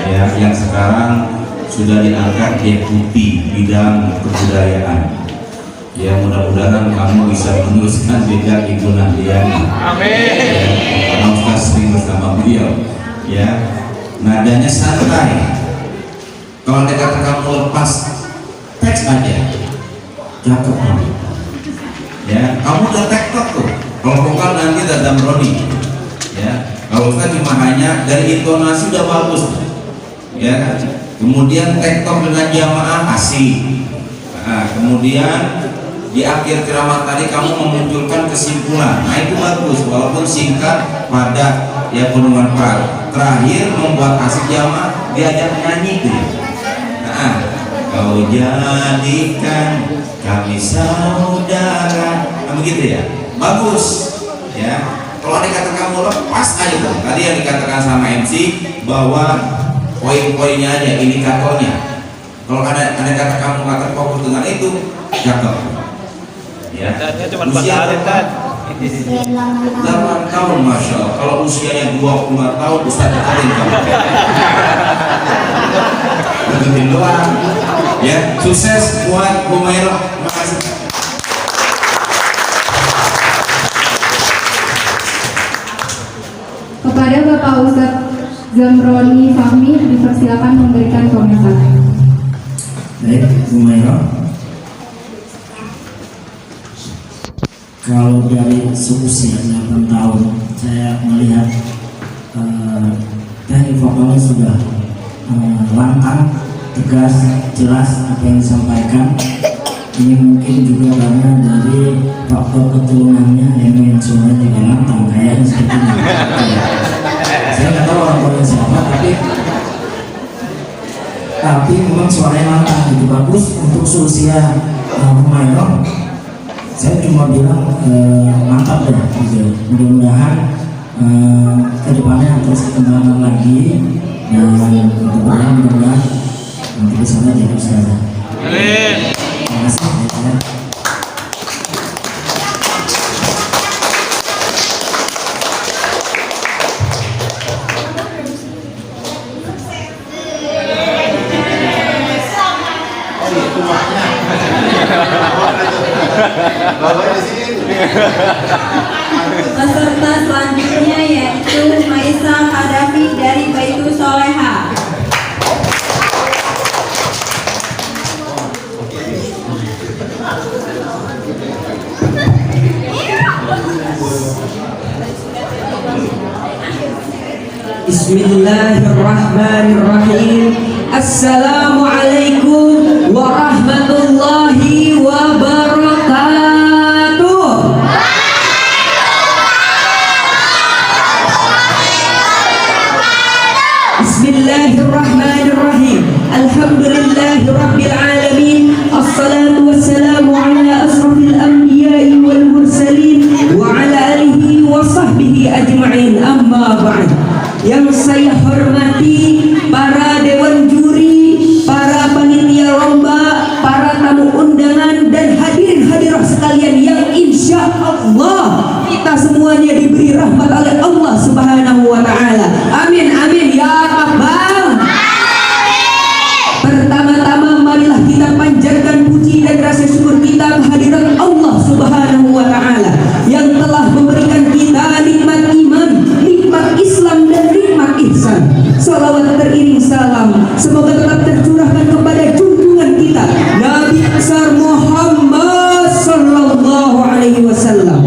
ya, yang sekarang sudah diangkat deputi bidang kebudayaan. Ya, mudah-mudahan kamu bisa meneruskan jejak Ibu Nahdiana. Amin. Karena Ustaz sering bersama beliau. Ya, nadanya santai. Kalau dia kata kamu lepas teks aja, cakep kamu. Ya, kamu udah tektok tuh. Kalau vokal nanti dadam Roni. Ya, kalau Ustaz cuma hanya dari intonasi udah bagus. Ya, kemudian tektok dengan jamaah asik. Nah, kemudian di akhir ceramah tadi kamu memunculkan kesimpulan. Nah, itu bagus walaupun singkat, padat, ya penuhan pak. Terakhir membuat asik jamaah, diajak nyanyi tuh. Nah, kau jadikan kami saudara, nah, begitu ya, bagus ya. Kalau ada kata kamu lepas aja tuh. Tadi yang dikatakan sama MC bahwa poin-poinnya aja, indikatornya. Kalau ada kata kamu kata fokus dengan itu, cakep. Ya. Cuma 4 hari kan. 8 tahun, masya Allah. Kalau usianya 25 tahun, Ustaz katakan kamu. Begitu doang. Ya, sukses buat Humairah. Terima kasih. Kepada Bapak Ustadz Zamroni Fahmi, dipersilakan memberikan komentar. Baik, Humairah. Kalau dari seusia 8 tahun, saya melihat teknik vokalnya sudah lantang, tegas, jelas apa yang disampaikan. Ini mungkin juga karena dari faktor keturunannya yang suaranya juga lantang, kayaknya seperti ini. Saya nggak tahu orang tuanya siapa, tapi memang suaranya lantang, itu bagus untuk seusia Humairah. Saya cuma bilang mantap deh, gitu. Mudah-mudahan kedepannya terus dikembangkan lagi dan mudah-mudahan nanti di sana jadi ustazah. Amin. Terima kasih. Oh, itu maknya. Peserta selanjutnya yaitu Maisa Hadafi dari Baitu Soleha. Bismillahirrahmanirrahim. Assalamualaikum warahmatullahi wabarakatuh. Bismillahirrahmanirrahim. Alhamdulillahirabbil alamin. Assalatu wassalamu ala asrafil anbiya'i wal mursalin wa ala alihi wa sahbihi ajma'in. Amma ba'd. Yang saya hormati para dewan juri, para panitia lomba, para tamu undangan dan hadirin hadirah sekalian yang insya Allah kita semuanya diberi rahmat oleh Allah Subhanahu wa Ta'ala. Amin amin ya rabbal. Pertama-tama marilah kita panjatkan puji dan rasa syukur kita kehadirat Allah Subhanahu wa Ta'ala yang telah memberikan kita nikmat iman, nikmat Islam dan nikmat ihsan. Salawat teriring salam semoga tetap tercurahkan kepada junjungan kita Nabi besar Muhammad sallallahu alaihi wasallam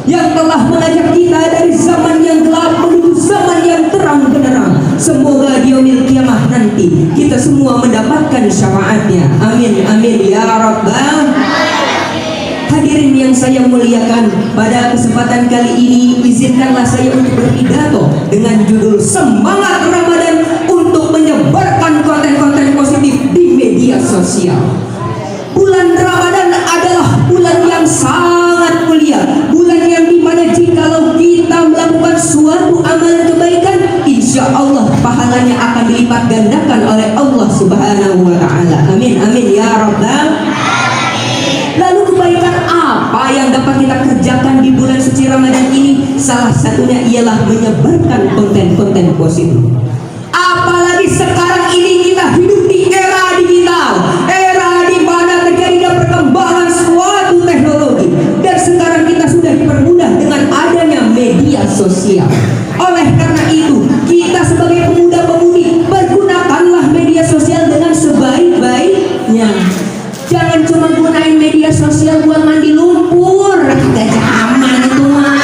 yang telah mengajak kita dari zaman yang gelap menuju zaman yang terang benderang. Semoga di yaumil kiamah nanti kita semua mendapatkan syafaatnya. Amin amin ya rabbal. Hadirin yang saya muliakan, pada kesempatan kali ini izinkanlah saya untuk berpidato dengan judul Semangat Ramadan untuk menyebarkan konten-konten positif di media sosial. Bulan Ramadan adalah bulan yang sangat mulia, bulan yang dimana jikalau kita melakukan suatu amalan kebaikan, insya Allah pahalanya akan dilipat gandakan oleh Allah Subhanahu wa Ta'ala. Amin amin ya rabbal. Lalu kebaikan apa yang dapat kita kerjakan di bulan suci Ramadan ini? Salah satunya ialah menyebarkan konten-konten positif. Apalagi sekarang ini kita hidup di era digital, era di mana terjadi perkembangan suatu teknologi, dan sekarang kita sudah dipermudah dengan adanya media sosial. Oleh karena itu, kita sebagai pemuda-pemudi pergunakanlah media sosial dengan sebaik-baiknya. Jangan cuma gunain media sosial buat mandi lumpur, gak zaman itu mah.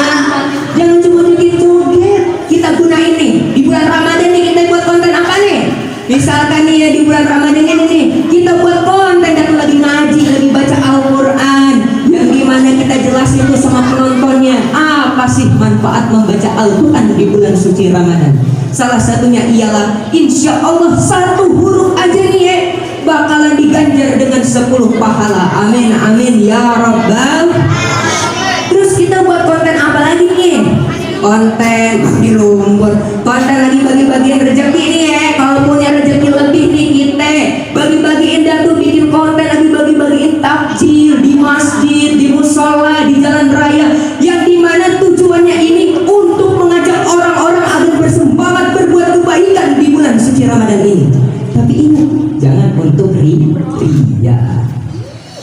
Jangan cuma joget-joget. Kita gunain nih di bulan Ramadan nih, kita buat konten apa nih? Misalkan nih ya di bulan Ramadan ini nih, kita buat konten dan lagi ngaji, lagi baca Al-Quran, yang dimana kita jelasin tuh sama penontonnya apa sih manfaat membaca Al-Quran di bulan suci Ramadan. Salah satunya ialah insya Allah satu huruf aja nih ya bakalan diganjar dengan 10 pahala. Amin amin ya rabbal. Terus kita buat konten apa lagi nih? Konten di lumpur, konten lagi bagi-bagiin rezeki nih ya. Kalau punya rezeki lebih nih kita bagi-bagiin dah tuh, bikin konten lagi bagi-bagiin takjil di masjid, di musola, di jalan raya, yang dimana tujuannya ini untuk mengajak orang-orang agar bersemangat berbuat kebaikan di bulan suci Ramadan ini. Tapi ingat, jangan untuk ria.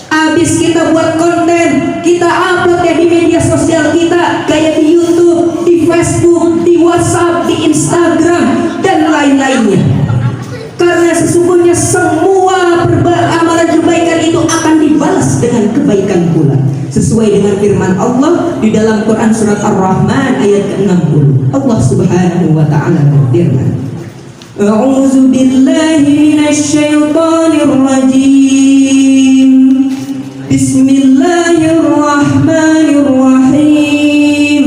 Abis kita buat konten, kita upload ya di media sosial kita, kayak di YouTube, di Facebook, di WhatsApp, di Instagram, dan lain-lainnya. Karena sesungguhnya semua amalan kebaikan itu akan dibalas dengan kebaikan pula, sesuai dengan firman Allah di dalam Quran surat Ar-Rahman ayat ke-60. Allah Subhanahu wa Ta'ala berfirman, A'udzu billahi minasyaitonir rajim. Bismillahirrahmanirrahim.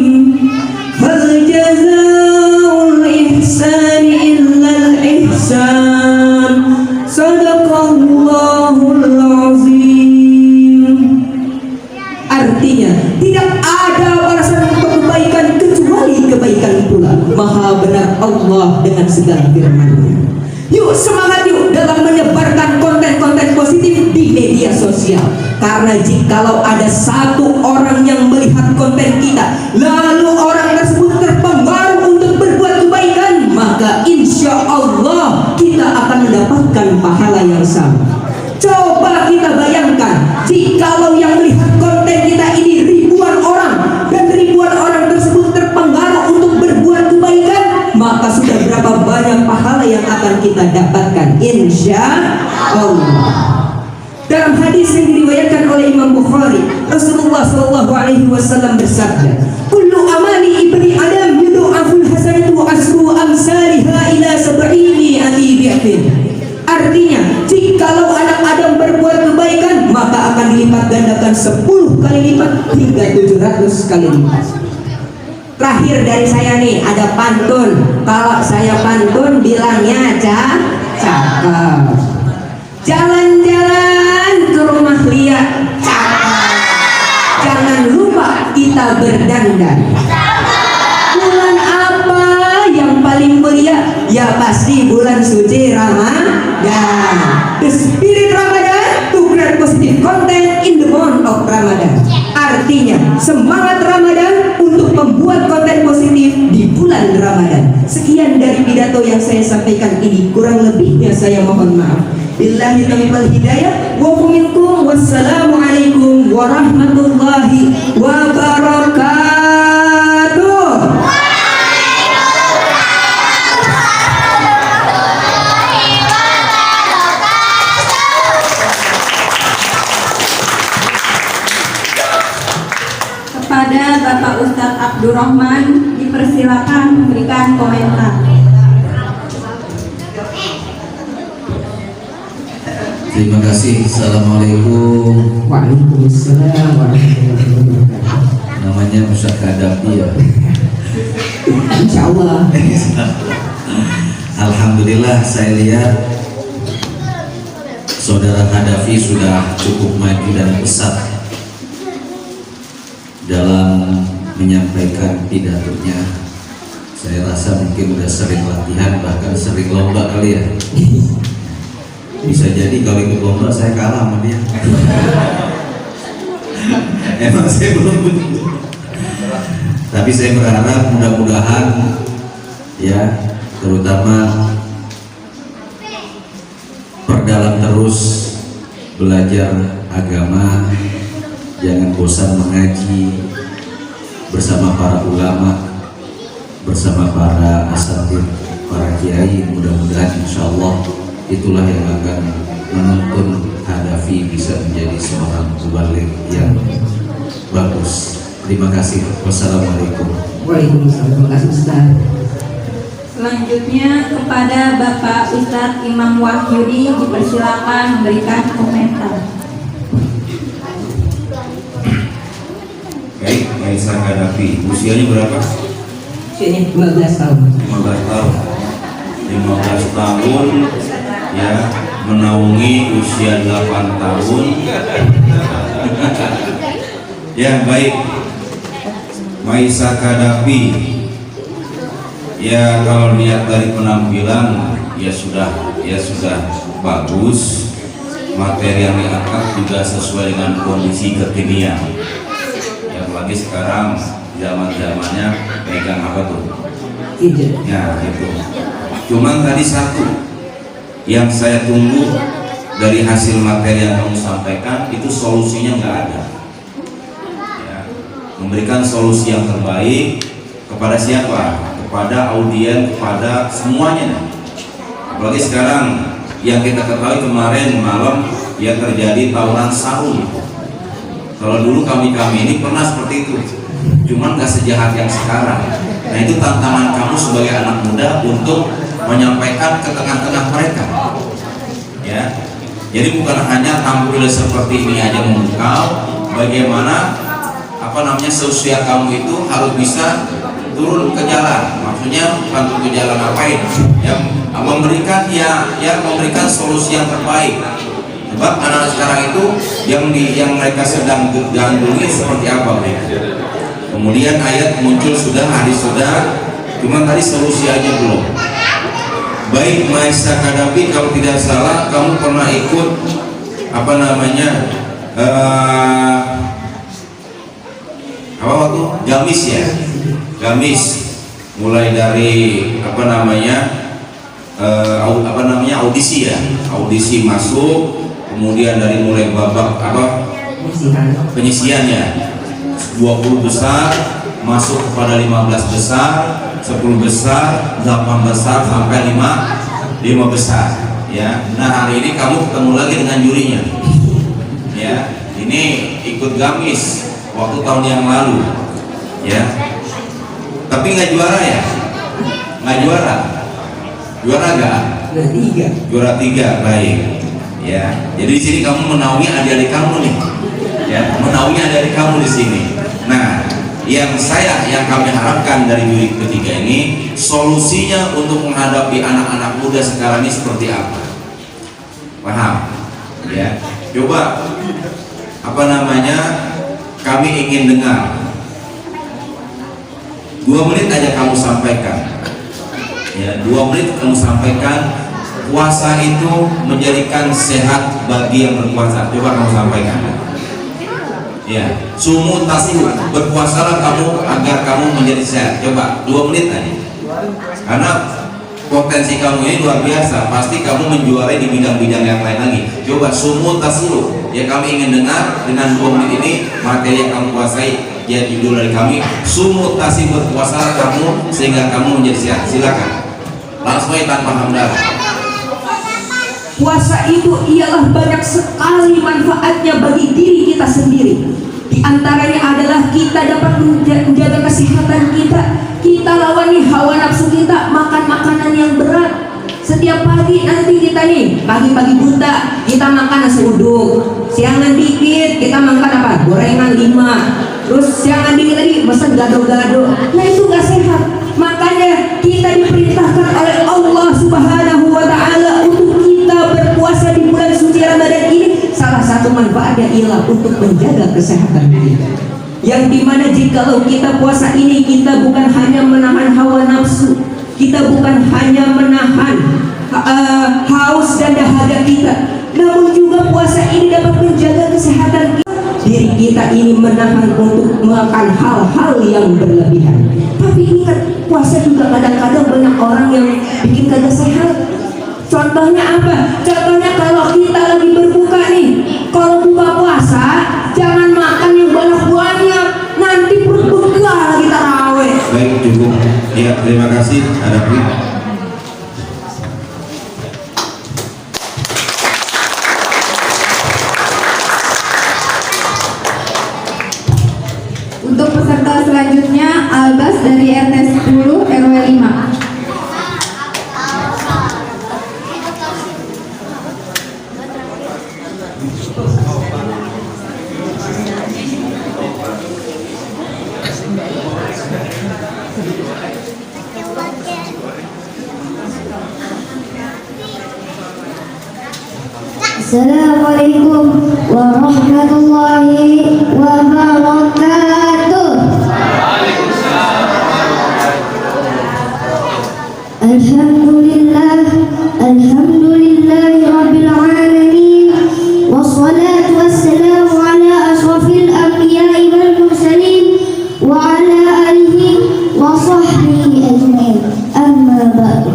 Hal jazaa'ul ihsani illal ihsan. Shadaqallahul azim. Artinya, tidak ada balasan untuk kebaikan kecuali kebaikan pula. Maha benar Allah dengan segala firman-Nya. Yuk semangat yuk dalam menyebarkan konten-konten positif di media sosial. Karena jikalau ada satu orang yang melihat konten kita, lalu orang tersebut terpengaruh untuk berbuat kebaikan, maka insya Allah kita akan mendapatkan pahala yang sama. Coba kita bayangkan, jikalau yang melihat konten Allah. Dalam hadis yang diriwayatkan oleh Imam Bukhari, Rasulullah Shallallahu Alaihi Wasallam bersabda, "Kullu amali ibni Adam yudha'aful hasanatu asru amsalha ila sab'ini atibi'atin." Artinya, jikalau anak Adam berbuat kebaikan, maka akan dilipat gandakan 10 kali lipat hingga 700 kali lipat. Terakhir dari saya nih, ada pantun. Kalau saya pantun bilangnya cakep. Jalan-jalan ke rumah Lia, jangan lupa kita berdandan. Bulan apa yang paling mulia? Ya pasti bulan suci Ramadan. The spirit Ramadan to create positive content in the month of Ramadan. Artinya semangat Ramadan untuk membuat konten positif di bulan Ramadan. Sekian dari pidato yang saya sampaikan ini, kurang lebihnya saya mohon maaf. Billahi taufiq hidayah wa minkum. Wassalamualaikum warahmatullahi wabarakatuh. Kepada Bapak Ustadz Abdurrahman dipersilakan memberikan komentar. Terima kasih. Assalamualaikum. Waalaikumsalam warahmatullahi wabarakatuh. Namanya Ustaz Kadafi ya. Insya Allah. Alhamdulillah, saya lihat Saudara Kadafi sudah cukup maju dan pesat dalam menyampaikan pidatonya. Saya rasa mungkin udah sering latihan, bahkan sering lomba kali ya. Bisa jadi kalau ikut lomba saya kalah sama dia. Emang saya belum begitu. Tapi saya berharap mudah-mudahan ya, terutama perdalam terus belajar agama, jangan bosan mengaji bersama para ulama, bersama para asatidz, para kiai. Mudah-mudahan insyaallah itulah yang akan menuntun Kadafi bisa menjadi seorang mubaligh yang bagus. Terima kasih. Wassalamualaikum. Waalaikumsalam. Terima kasih Ustaz. Selanjutnya kepada Bapak Ustadz Imam Wahyudi dipersilakan memberikan komentar. Baik, Aisyah Kadafi, usianya berapa? Usianya 15 tahun. 15 tahun. 15 tahun ya, menaungi usia 8 tahun. Ya, baik. Aisyah Kadafi, ya kalau lihat dari penampilan ya sudah bagus. Materi yang diangkat juga sesuai dengan kondisi kekinian. Ya, apalagi sekarang zaman-zamannya pegang apa tuh? Tidak. Ya, itu. Cuman tadi satu yang saya tunggu dari hasil materi yang kamu sampaikan, itu solusinya nggak ada ya, memberikan solusi yang terbaik kepada siapa? Kepada audiens, kepada semuanya. Apalagi sekarang yang kita ketahui kemarin malam ya terjadi tawuran sarung. Kalau dulu kami ini pernah seperti itu, cuman nggak sejahat yang sekarang. Nah, itu tantangan kamu sebagai anak muda untuk menyampaikan ke tengah-tengah mereka ya. Jadi bukan hanya tampil seperti ini aja memukau, bagaimana seusia kamu itu harus bisa turun ke jalan. Maksudnya bukan turun ke jalan ngapain ya, memberikan solusi yang terbaik. Sebab anak-anak sekarang itu yang mereka sedang gandrungi seperti apa mereka. Kemudian ayat muncul sudah, hadis sudah, cuma tadi solusi aja belum. Baik, Aisyah Kadafi, kalau tidak salah kamu pernah ikut waktu gamis ya, gamis mulai dari audisi ya, audisi masuk, kemudian dari mulai babak penyisiannya 20 besar masuk kepada 15 besar, 10 besar, 8 besar sampai 5 besar Ya, nah hari ini kamu ketemu lagi dengan jurinya. Ya, ini ikut gamis waktu tahun yang lalu. Ya, tapi nggak juara ya? Nggak juara. Juara nggak? Juara 3, baik. Ya, jadi di sini kamu menaungi adik-adik kamu nih. Ya, menaungi adik-adik kamu di sini. Nah, yang kami harapkan dari juri ketiga ini, solusinya untuk menghadapi anak-anak muda sekarang ini seperti apa? Paham? Ya, coba kami ingin dengar 2 menit aja kamu sampaikan. Ya, 2 menit kamu sampaikan puasa itu menjadikan sehat bagi yang berpuasa. Coba kamu sampaikan. Ya, sumu tasihu, berpuasalah kamu agar kamu menjadi sehat. Coba 2 menit aja. Karena potensi kamu ini luar biasa, pasti kamu menjuarai di bidang-bidang yang lain lagi. Coba sumu tasihu. Ya, kami ingin dengar dengan 2 menit ini materi yang kamu kuasai. Ya, judul dari kami sumu tasihu, berpuasalah kamu sehingga kamu menjadi sehat. Silakan. Langsung tanpa hamdala. Puasa itu ialah banyak sekali manfaatnya bagi diri kita sendiri. Di antaranya adalah kita dapat menjaga kesehatan kita. Kita lawani hawa nafsu kita, makan makanan yang berat. Setiap pagi nanti kita nih, pagi-pagi buta kita makan nasi uduk. Siangan dikit kita makan apa? Gorengan 5. Terus siangan dikit lagi pesan gado-gado. Nah, itu gak sehat. Makanya kita diperintahkan oleh Allah Subhanahu wa Ta'ala untuk kita berpuasa di bulan suci Ramadan ini. Salah satu manfaatnya ialah untuk menjaga kesehatan kita. Yang dimana jikalau kita puasa ini, kita bukan hanya menahan hawa nafsu, kita bukan hanya menahan haus dan dahaga kita, namun juga puasa ini dapat menjaga kesehatan kita. Diri kita ini menahan untuk melakukan hal-hal yang berlebihan. Tapi ingat, puasa juga kadang-kadang banyak orang yang bikin kagak sehat. Contohnya apa? Contohnya kalau kita lagi berbuka nih, kalau buka puasa jangan makan yang banyak-banyak, nanti perut begah lagi taraweh. Baik, cukup. Ya, terima kasih. Hadapi. Untuk peserta selanjutnya, Albas dari RT 10 RW 5. Assalamualaikum warahmatullahi wabarakatuh. Alhamdulillahi rabbil alamin, wassalatu wassalamu ala ashrafil anbiya'i wal mursalin wa ala alihi wa sahbihi ajma'in. Amma ba'du.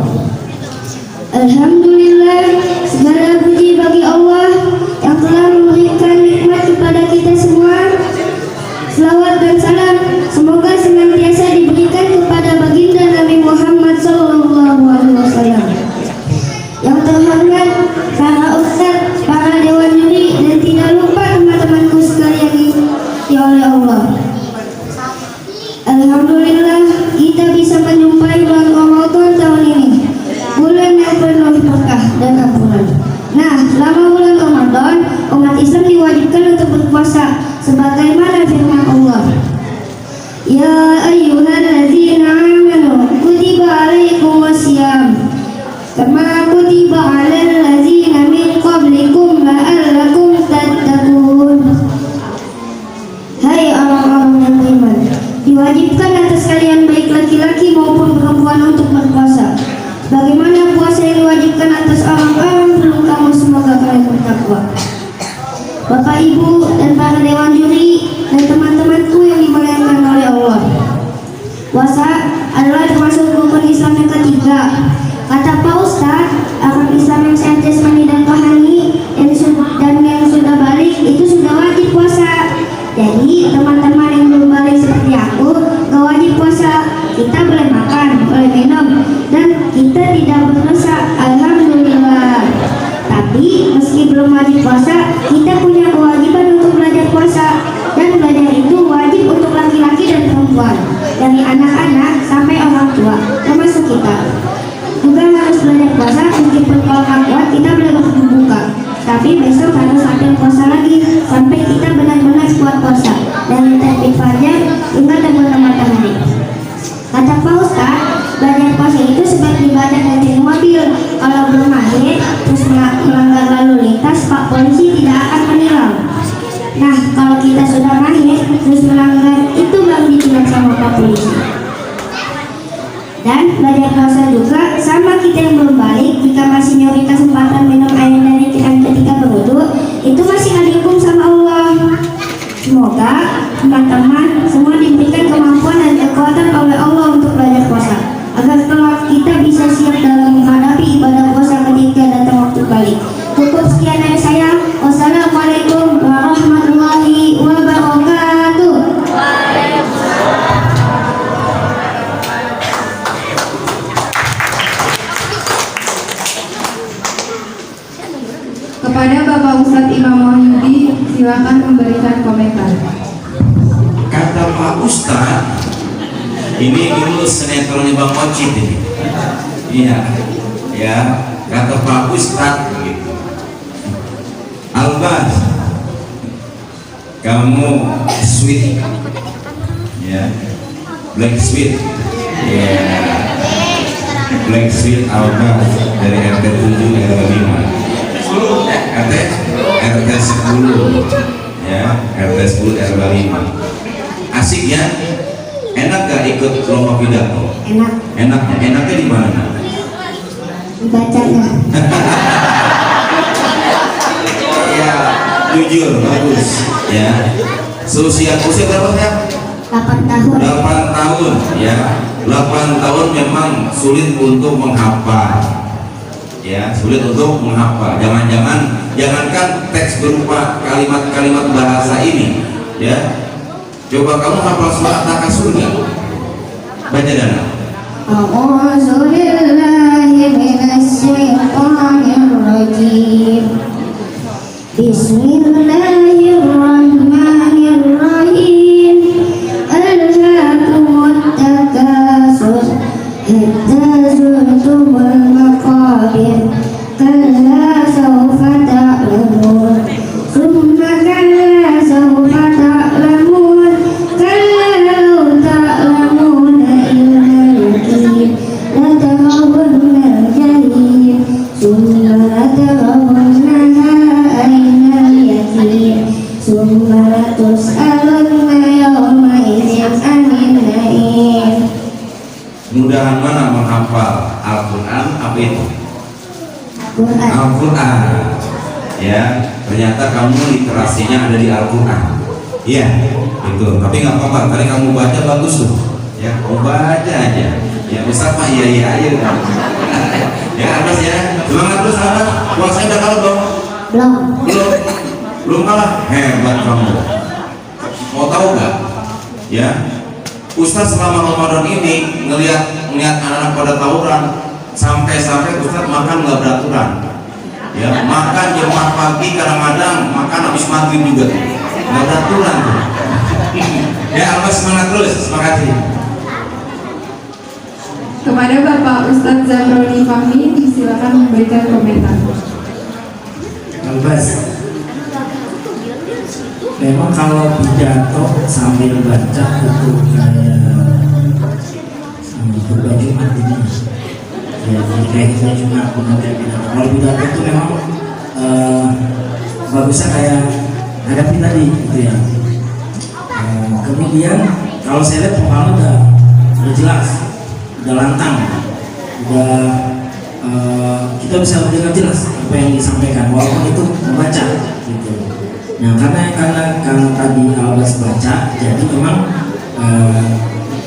Alhamdulillah, segala puji bagi Allah yang telah memberikan nikmat kepada kita semua. Selawat dan salam semoga senantiasa diberikan kepada baginda Nabi Muhammad SAW. Yang terhormat para ustaz, para dewan juri, dan tidak lupa teman-temanku sekalian diberkati oleh Allah. Alhamdulillah, kita bisa menjumpai bulan Ramadan tahun ini, bulan yang penuh berkah dan ampunan. Nah, selama bulan Ramadan, umat Islam diwajibkan untuk berpuasa sebagaimana firman Allah. Ya ayyuhalladzina amanu kutiba alaikumusiyam kama kutiba alal ladzina min qablikum la'allakum tattaqun. Hai orang-orang yang beriman, diwajibkan atas kalian baik laki-laki maupun perempuan untuk berpuasa bagaimana puasa yang diwajibkan atas orang-orang sebelum kamu, semoga kalian bertakwa. Bapak, Ibu, dan para dewan juri dan teman-temanku yang dimuliakan oleh Allah, puasa adalah termasuk rukun Islam yang ketiga. Kata Pak Ustaz, orang Islam yang sehat jasmani dan rohani dan yang sudah balik itu sudah wajib puasa. Jadi teman-teman yang belum balik seperti aku gak wajib puasa. Kita boleh makan, boleh minum, dan kita tidak berdosa. Alhamdulillah. Tapi meski belum wajib puasa, kita punya kewajiban untuk belajar puasa. Dan belajar itu wajib untuk laki-laki dan perempuan, dari anak-anak sampai orang tua, termasuk kita. Juga harus belajar puasa, meskipun kalau nggak kuat kita boleh berbuka. Tapi besok harus sampai puasa lagi, sampai kita benar-benar kuat puasa. Dari terbit fajar hingga terbenam matahari. Kata Pak Ustaz, belajar puasa itu seperti belajar nyetir mobil. Kalau belum mahir, terus melanggar lalu lintas, Pak Polisi tidak akan menilang. Nah, kalau kita sudah mahir, terus melanggar, itu baru ditilang sama Pak Polisi. Dan belajar puasa juga sama kita yang belum balik, jika masih nyuri kesempatan minum air dari keran ketika berwudu, itu masih ada dihukum sama Allah. Semoga teman-teman semua diberikan kemampuan dan kekuatan oleh Allah untuk belajar puasa, agar kelak kita bisa siap dalam menghadapi ibadah puasa ketika datang waktu balik. Cukup sekian dari saya. Wassalamualaikum warahmatullahi wabarakatuh. Kepada Bapak Ustadz Imam Wahyudi, silakan memberikan komentar. Kata Pak Ustadz, ini dulu sinetronnya Bang Ocit ini. Iya, ya, kata Pak Ustadz begitu. Albas, kamu sweet, ya, black sweet, ya, black sweet Albas dari RT 7 RW 5, RT 10, ya, RT 10 RW 5. Asik ya, enak gak ikut lomba pidato? Enak. Enaknya di mana? Bacanya. Ya, jujur, bagus, ya. Usia berapa ya? 8 tahun. 8 tahun, ya. 8 tahun memang sulit untuk menghafal, ya, sulit untuk menghafal. Jangankan teks berupa kalimat-kalimat bahasa ini, ya. Coba kamu hafal surat Takasur nggak? Baca Dana. A'udzu billahi minasyaitonir rajim. Bismillahirrahmanirrahim. Alhaakumut takasur hatta zurtumul maqabir. Kalla sawfa ta'lamun. Summa kalla sawfa ta'lamun. Kalla law ta'lamuna ilmal yaqin. La tarawunna al-jahim. Summa la tarawunnaha aynal yaqin. Summa la tus'alunna yawma idzin 'anil na'im. Mudahan mana menghafal Al-Quran apa itu? Quran. Al-Quran, ya. Ternyata kamu literasinya ada di Al-Quran, iya, betul. Tapi nggak apa-apa, tadi kamu baca bagus tuh, ya. Kamu baca aja, ya. Ustaz mah iya aja. Ya, atas ya, semangat terus atas. Puasanya udah kalah belum? Belum kalah, hebat kamu. Mau tahu nggak? Ya, Ustaz selama Ramadan ini ngelihat anak-anak pada tawuran, sampai Ustaz makan nggak beraturan. Ya, makan jam 4 pagi, kadang-kadang makan habis maghrib juga, nggak beraturan tuh. Ya, Albas semangat terus, semangat. Kepada Bapak Ustadz Zamroni Fahmi, silakan memberikan komentar. Albas, memang kalau pidato sambil baca itu kayak berbagi artinya, ya kayak kita cuma mengajar pidato. Kalau pidato itu memang bagusnya kayak hadapi tadi gitu ya. Kemudian kalau saya lihat pengalaman udah jelas, udah lantang, udah kita bisa mendengar jelas apa yang disampaikan walaupun itu membaca gitu. Nah karena tadi Albas baca, jadi memang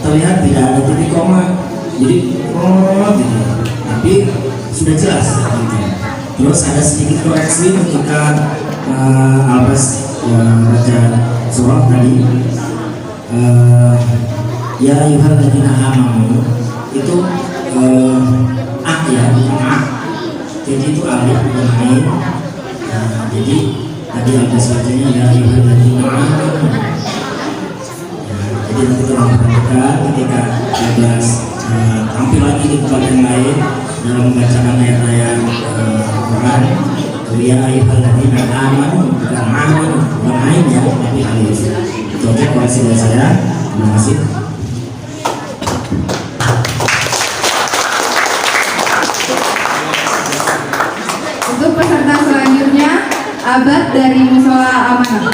terlihat tidak ada titik koma, jadi gitu, tapi sudah jelas gitu. Terus ada sedikit koreksi ketika Albas baca surah tadi, ya ayyuhalladzina amanu itu ya, bukan jadi itu alif bukan ain. Jadi tadi ada sebagainya ya ibadina. Jadi nanti tolong perhatikan ketika Ibas tampil lagi di tempat yang lain dalam membacakan ayat-ayat Quran. Ya ibadina amanu, bukan amanu, bukan ain ya, tapi alif. Itu aja koreksi dari saya. Terima kasih. Untuk peserta selanjutnya, Abad dari Musola Amanah.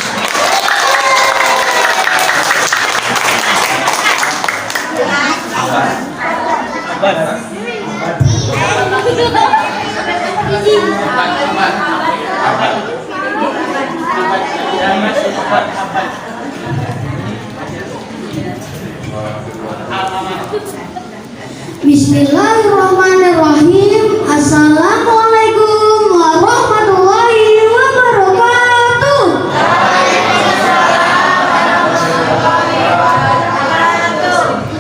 Bismillahirrahmanirrahim. Assalamualaikum warahmatullahi wabarakatuh.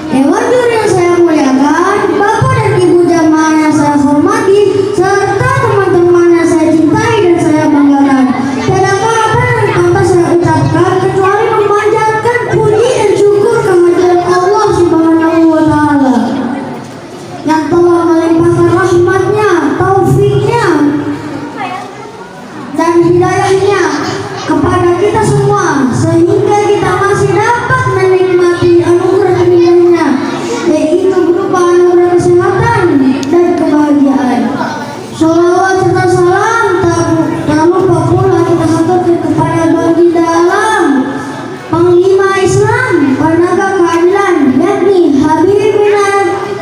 Dewan juri yang saya muliakan, Bapak dan Ibu jamaah yang saya hormati, serta teman-teman yang saya cintai dan saya banggakan. Tidak apa-apa yang pantas saya ucapkan kecuali memanjatkan puji dan syukur kehadirat Allah Subhanahu wa Ta'ala yang telah melimpahkan rahmatnya, taufiknya, dan hidayahnya kepada kita semua sehingga kita masih dapat menikmati anugerah-anugerahnya, yaitu berupa anugerah kesehatan dan kebahagiaan. Sholawat serta salam tak lupa pula kita haturkan kepada baginda alam, Panglima Islam, penegak keadilan, yakni Habibina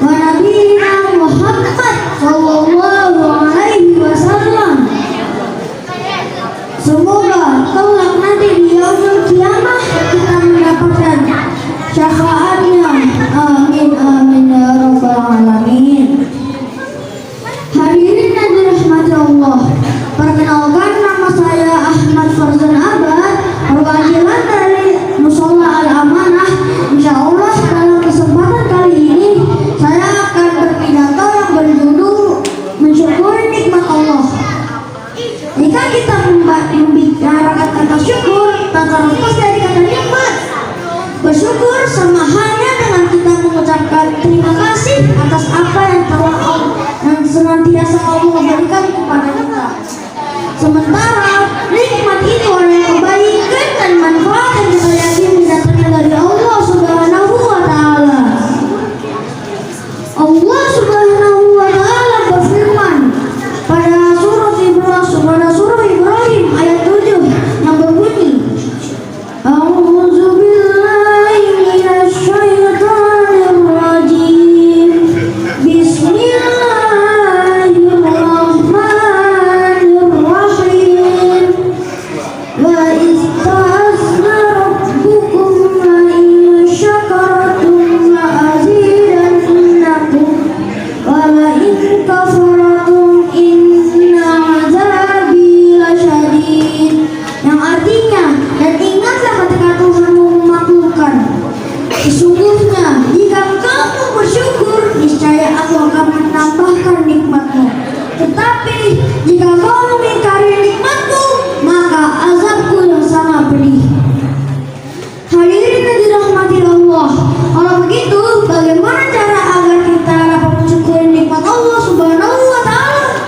wa Nabiyina Muhammad sallallahu alaihi wasallam. Semoga kelak nanti di yaumul kiamah kita mendapatkan syafaatnya. Amin amin ya rabbal alamin. Hadirin yang dirahmati Allah, perkenalkan nama saya Ahmad Farzan Abad, perwakilan dari Musola Al-Amanah. Insya Allah dalam kesempatan kali ini saya akan berpidato yang berjudul mensyukuri nikmat Allah. Jika kita membicarakan kata syukur, tak terlepas dari kata nikmat. Bersyukur sama halnya dengan kita mengucapkan terima kasih atas apa yang telah dan senantiasa Allah berikan kepada kita. Sementara nikmat itu adalah kebaikan dan manfaat yang kita yakini datangnya dari Allah Subhanahu wa Ta'ala. Allah Subhanahu wa Ta'ala berfirman pada surah Ibrahim ayat 7 yang berbunyi, A'udzu billahi minasy syaithanir rajim. Bismillahirrahmanirrahim. Wa iz ta'azzana rabbukum la in syakartum la azidannakum wa la in kafartum inna 'adzabi lasyadid. Yang artinya, dan ingatlah ketika Tuhanmu memaklumkan, sesungguhnya jika kamu bersyukur, niscaya aku akan menambahkan nikmatmu. Tetapi jika kau mengingkari nikmatku, maka azabku yang sangat pedih. Hadirin yang dirahmati Allah, kalau begitu bagaimana cara agar kita dapat mensyukuri nikmat Allah Subhanahu wa Ta'ala?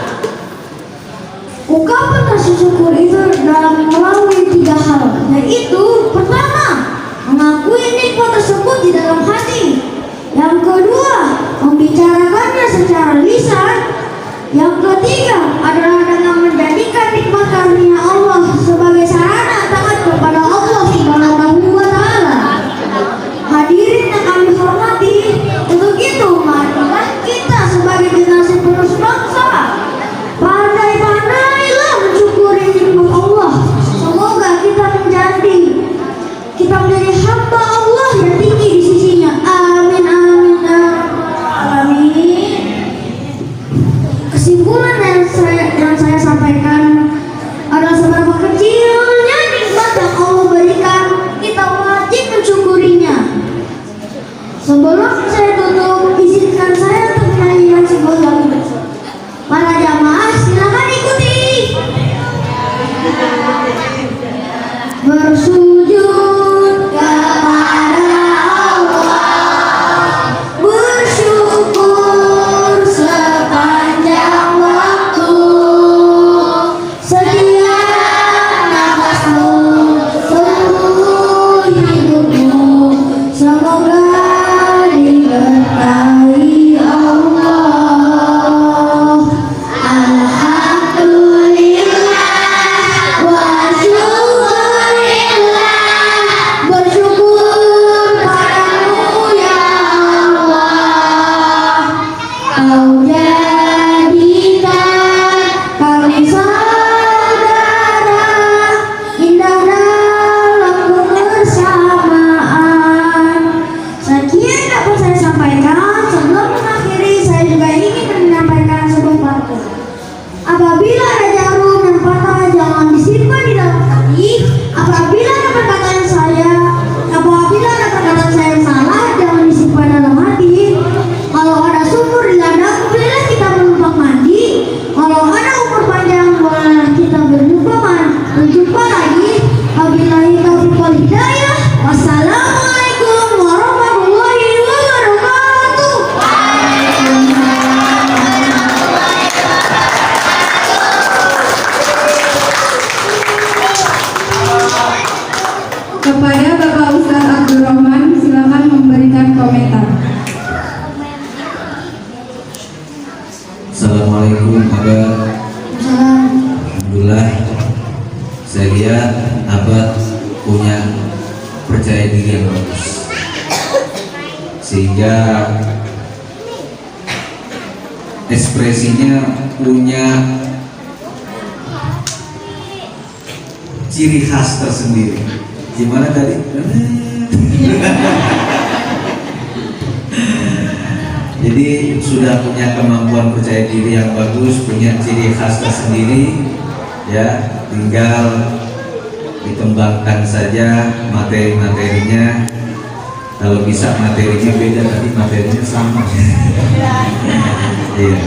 Ungkapan rasa syukur itu dalam melalui 3 hal, yaitu pertama, mengakui nikmat tersebut di dalam hati. Yang kedua, membicarakannya secara lisan. Yang ketiga adalah dengan menjadikan nikmat karunia Allah sebagai sarana taat kepada Allah Subhanahu wa Ta'ala. Hadirin yang kami hormati, untuk itu marilah kita sebagai generasi penerus bangsa pandai-pandailah mensyukuri nikmat Allah. Semoga kita menjadi hamba Allah yang tinggi di sisinya. Amin amin amin. Kesimpulan yang saya sampaikan adalah seberapa kecilnya nikmat yang Allah berikan, kita wajib mensyukurinya. Sebelum saya tutup, izinkan saya untuk menyanyikan sebuah lagu. Para jamaah silakan ikuti. bagus, sehingga ekspresinya punya ciri khas tersendiri. Gimana tadi? Jadi sudah punya kemampuan percaya diri yang bagus, punya ciri khas tersendiri, ya, tinggal dikembangkan saja materi-materinya. Kalau bisa materinya beda, tapi materinya sama. Iya.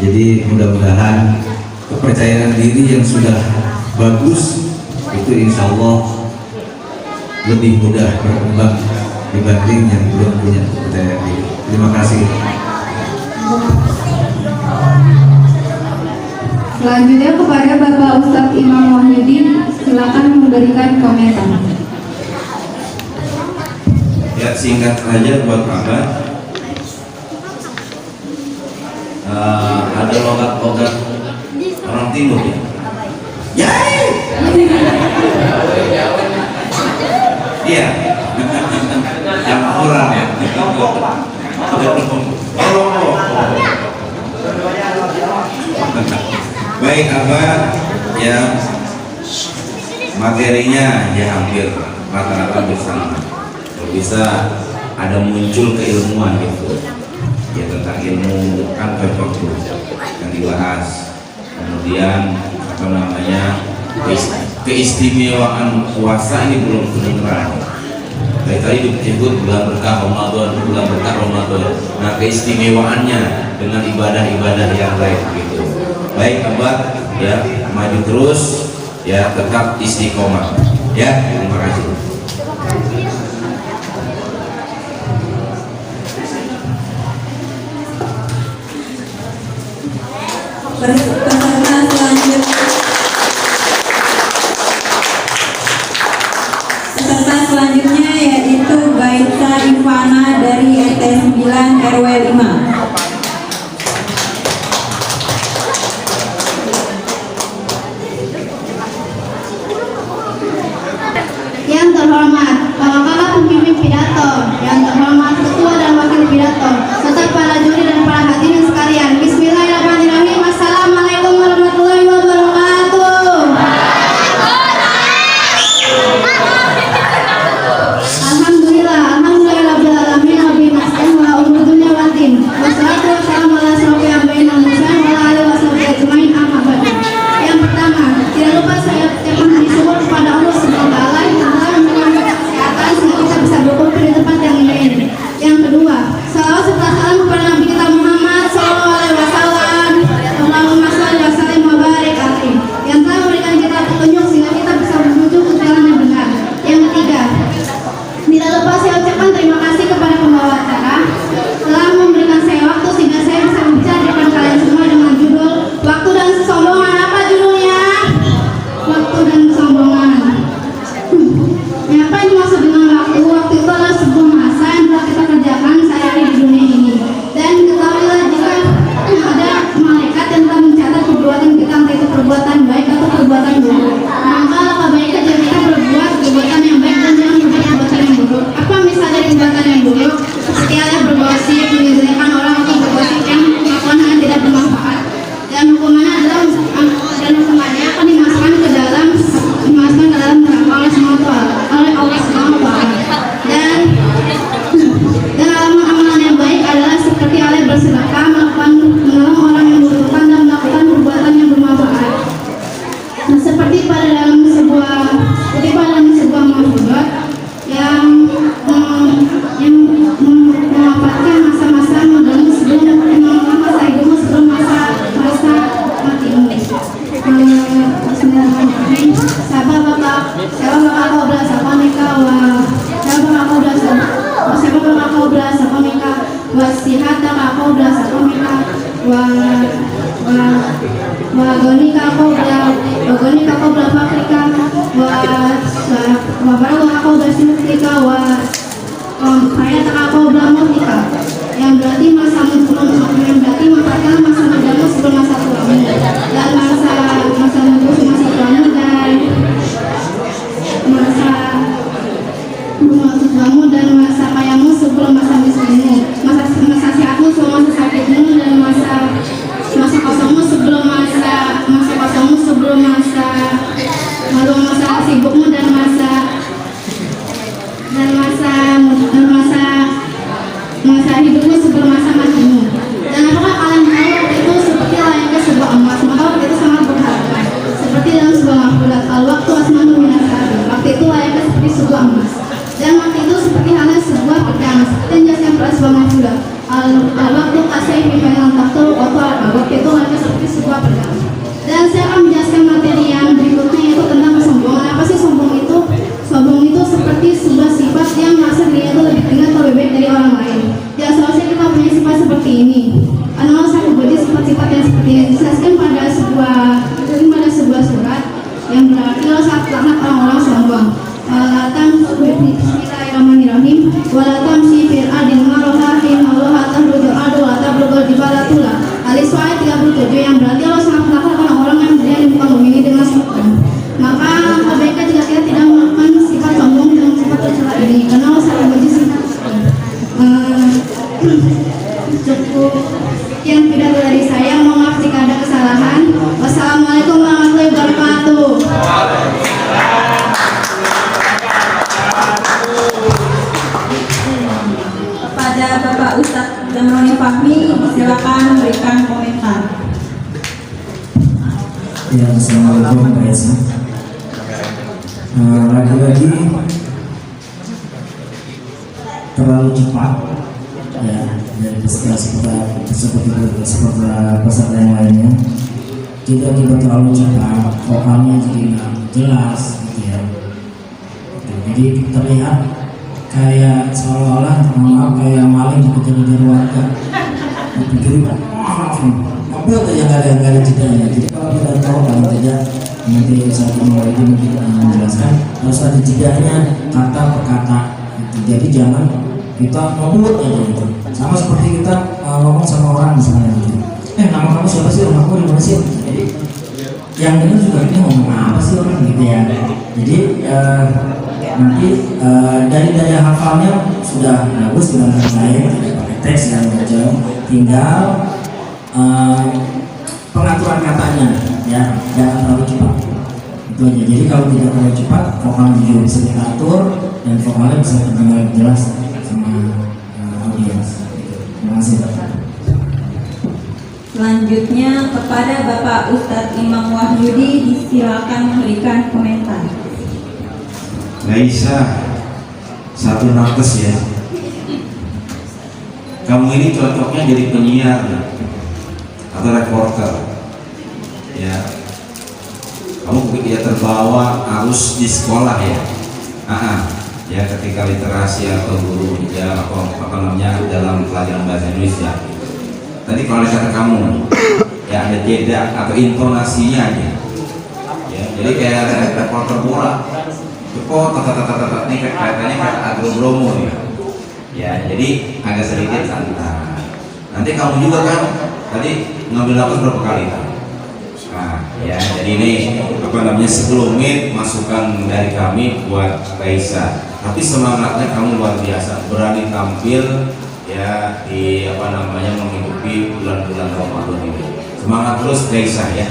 Jadi mudah-mudahan kepercayaan diri yang sudah bagus itu insya Allah lebih mudah berkembang dibanding yang belum punya kepercayaan diri. Terima kasih. Selanjutnya kepada Bapak Ustadz Imam Wahyudin, silakan memberikan komentar. Ya, singkat saja buat Bapak. Ada logat-logat orang timur ya. Yai! Iya. Yang orang ya. Baik Abah, ya materinya ya hampir rata-rata bersama. Kalau bisa ada muncul keilmuan gitu, ya tentang ilmu kan cocok tuh yang dibahas. Kemudian apa namanya, keistimewaan puasa ini belum kedengeran. Dari tadi disebut bulan berkah Ramadan, bulan berkah Ramadan. Nah, keistimewaannya dengan ibadah-ibadah yang lain gitu. Baik Abah, ya maju terus, ya tetap istiqomah. Ya, terima kasih. Peserta selanjutnya yaitu Baita Ivana dari RT 9 RW 5. Yang terhormat Bapak pemimpin pidato, yang terhormat ketua dan wakil pidato, serta para juri dan para hadirin sekalian. Bismillahirrahmanirrahim. Assalamualaikum warahmatullahi wabarakatuh. Alhamdulillah rabbil alamin, rabbil masjid wa umur dunya watin. Wassalatu wassalamu ala asrofil anbiya'i wal mursalin wa ala alihi washabihi ajmain, amma ba'du. Yang pertama, tidak lupa saya ucapkan puji syukur kepada Allah Subhanahu wa taala yang telah memberikan kesehatan sehingga kita bisa berkumpul di tempat yang indah ini. Yang kedua, salawat serta salam kepada Nabi kita Muhammad sallallahu alaihi wasallam. Allahumma shalli wa sallim wa barik alaihi, yang telah memberikan kita petunjuk sehingga kita bisa menuju ke jalan yang benar. Yang ketiga, tidak lupa saya ucapkan terima kasih kepada pembawa acara telah memberikan saya waktu sehingga saya bisa berbicara di depan kalian semua dengan judul Waktu dan Kesombongan. Apa judulnya? Waktu dan Kesombongan. Apa yang dimaksud dengan waktu? Waktu itu adalah sebuah masa yang telah kita kerjakan sehari-hari di dunia ini. Dan ketahuilah jika ada malaikat yang telah mencatat perbuatan kita, entah itu perbuatan baik atau perbuatan buruk, maka alangkah baiknya jika kita berbuat perbuatan yang baik dan jangan berbuat perbuatan yang buruk. Apa misal dari perbuatan yang buruk? Seperti halnya bergosip, menjelekkan orang atau bergosip yang melakukan hal yang tidak bermanfaat. Dan hukumannya adalah akan dimasukkan ke dalam neraka oleh Allah Subhanahu wa taala. Dan amalan yang baik adalah seperti halnya bersedekah, menolong orang yang membutuhkan dan melakukan perbuatan yang bermanfaat. Nah, seperti pada dalam sebuah mawdudat yang memanfaatkan masa-masa modern sebelum masa hidupmu sebelum masa matimu. Bismillahirrahmanirrahim. Siapa bapak kau berasa komika wasihata kau berasa komika wagonika kau berafrika wabaru kau bersimutika hayat kau beramutika, yang berarti manfaatkan masa mudamu sebelum masa tuamu, dan masa mudamu masa tuamu, dan masa masa hidupmu sebelum masa matimu. Dan apakah kalian tahu waktu itu seperti layaknya sebuah emas, maka waktu itu sangat berharga. Seperti dalam sebuah maklumat, al-waktu asmanul minas sa'ati. Waktu itu layaknya seperti sebuah emas. Dan waktu itu seperti halnya sebuah pedang, seperti yang dijelaskan pada sebuah maklumat. Al-waktu kasih mifa'ilan taktul waktu itu layaknya seperti sebuah pedang. Dan saya akan menjelaskan materi yang berikutnya, yaitu tentang kesombongan. Apa sih sombong itu? Sombong itu seperti sebuah sifat yang merasa dirinya itu lebih tinggi atau lebih baik dari orang lain. Ya, seharusnya kita punya sifat seperti ini. Karena saya membuat sifat-sifat yang seperti ini dijelaskan pada sebuah surat yang berarti kalau saat laknat orang-orang sombong. Bismillahirrahmanirrahim. Walatam si fil adin maroha Allah tahrujul adu wa tablugul jibalatula. Al-Isra ayat 37 yang berarti Allah sangat melaknat orang-orang yang berada di muka bumi ini dengan sombong. Maka kebaikan jika kita tidak melakukan sifat sombong dengan sifat tercela ini, karena Allah sangat membenci sifat cukup yang tidak dari saya. Mohon maaf jika ada kesalahan. Wassalamualaikum warahmatullahi wabarakatuh. Kepada Bapak Ustadz Jamroni Fahmi, silakan memberikan komentar. Ya, assalamualaikum Pak Yasa. Lagi-lagi terlalu cepat ya, dari seperti peserta yang lainnya. Kita terlalu cepat, vokalnya jadi nggak jelas gitu ya. Jadi terlihat kayak seolah-olah kayak maling dikejar-kejar warga. Dipikir mobil aja nggak ada jedanya. Jadi kalau kita tahu paling tidak nanti saat mulai itu kita menjelaskan harus ada jedanya kata per kata. Gitu. Jadi jangan kita ngomong aja gitu. Sama seperti kita ngomong sama orang misalnya gitu. Nama kamu siapa sih? Rumahku di mana sih? Jadi yang ini juga ini ngomong apa sih orang gitu ya. Jadi nanti dari daya hafalnya sudah bagus dengan saya, tidak pakai teks yang jauh, tinggal pengaturan katanya ya, jangan terlalu cepat itu aja. Jadi kalau tidak terlalu cepat, vokalnya juga bisa diatur dan vokalnya bisa terdengar jelas sama audiens. Terima kasih. Selanjutnya kepada Bapak Ustadz Imam Wahyudi, disilakan memberikan komentar. Laisa, satu nakes ya. Kamu ini cocoknya jadi penyiar atau reporter ya. Kamu ya terbawa arus di sekolah ya. Ya ketika literasi atau guru ya apa namanya dalam pelajaran bahasa Indonesia. Tadi kalau kata kamu ya ada jeda atau intonasinya aja. Ya, jadi kayak reporter bola. Cepot, ini kayaknya kayak agrobromo nih. Ya, jadi agak sedikit santai. Nanti kamu juga kan tadi ngambil nafas berapa kali? Nah, ya, jadi ini apa namanya sekelumit masukan dari kami buat Raisa. Tapi semangatnya kamu luar biasa, berani tampil ya di apa namanya menghidupi bulan-bulan Ramadan ini. Semangat terus Raisa ya.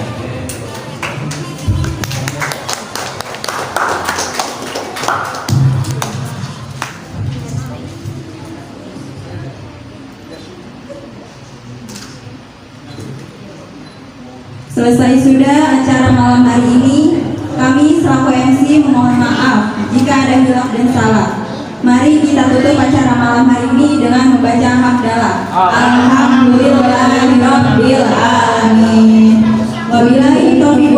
Selesai sudah acara malam hari ini. Kami selaku MC mohon maaf jika ada hilaf dan salah. Mari kita tutup acara malam hari ini dengan membaca hamdalah. Alhamdulillahirabbil alamin. Wabillahi taufiq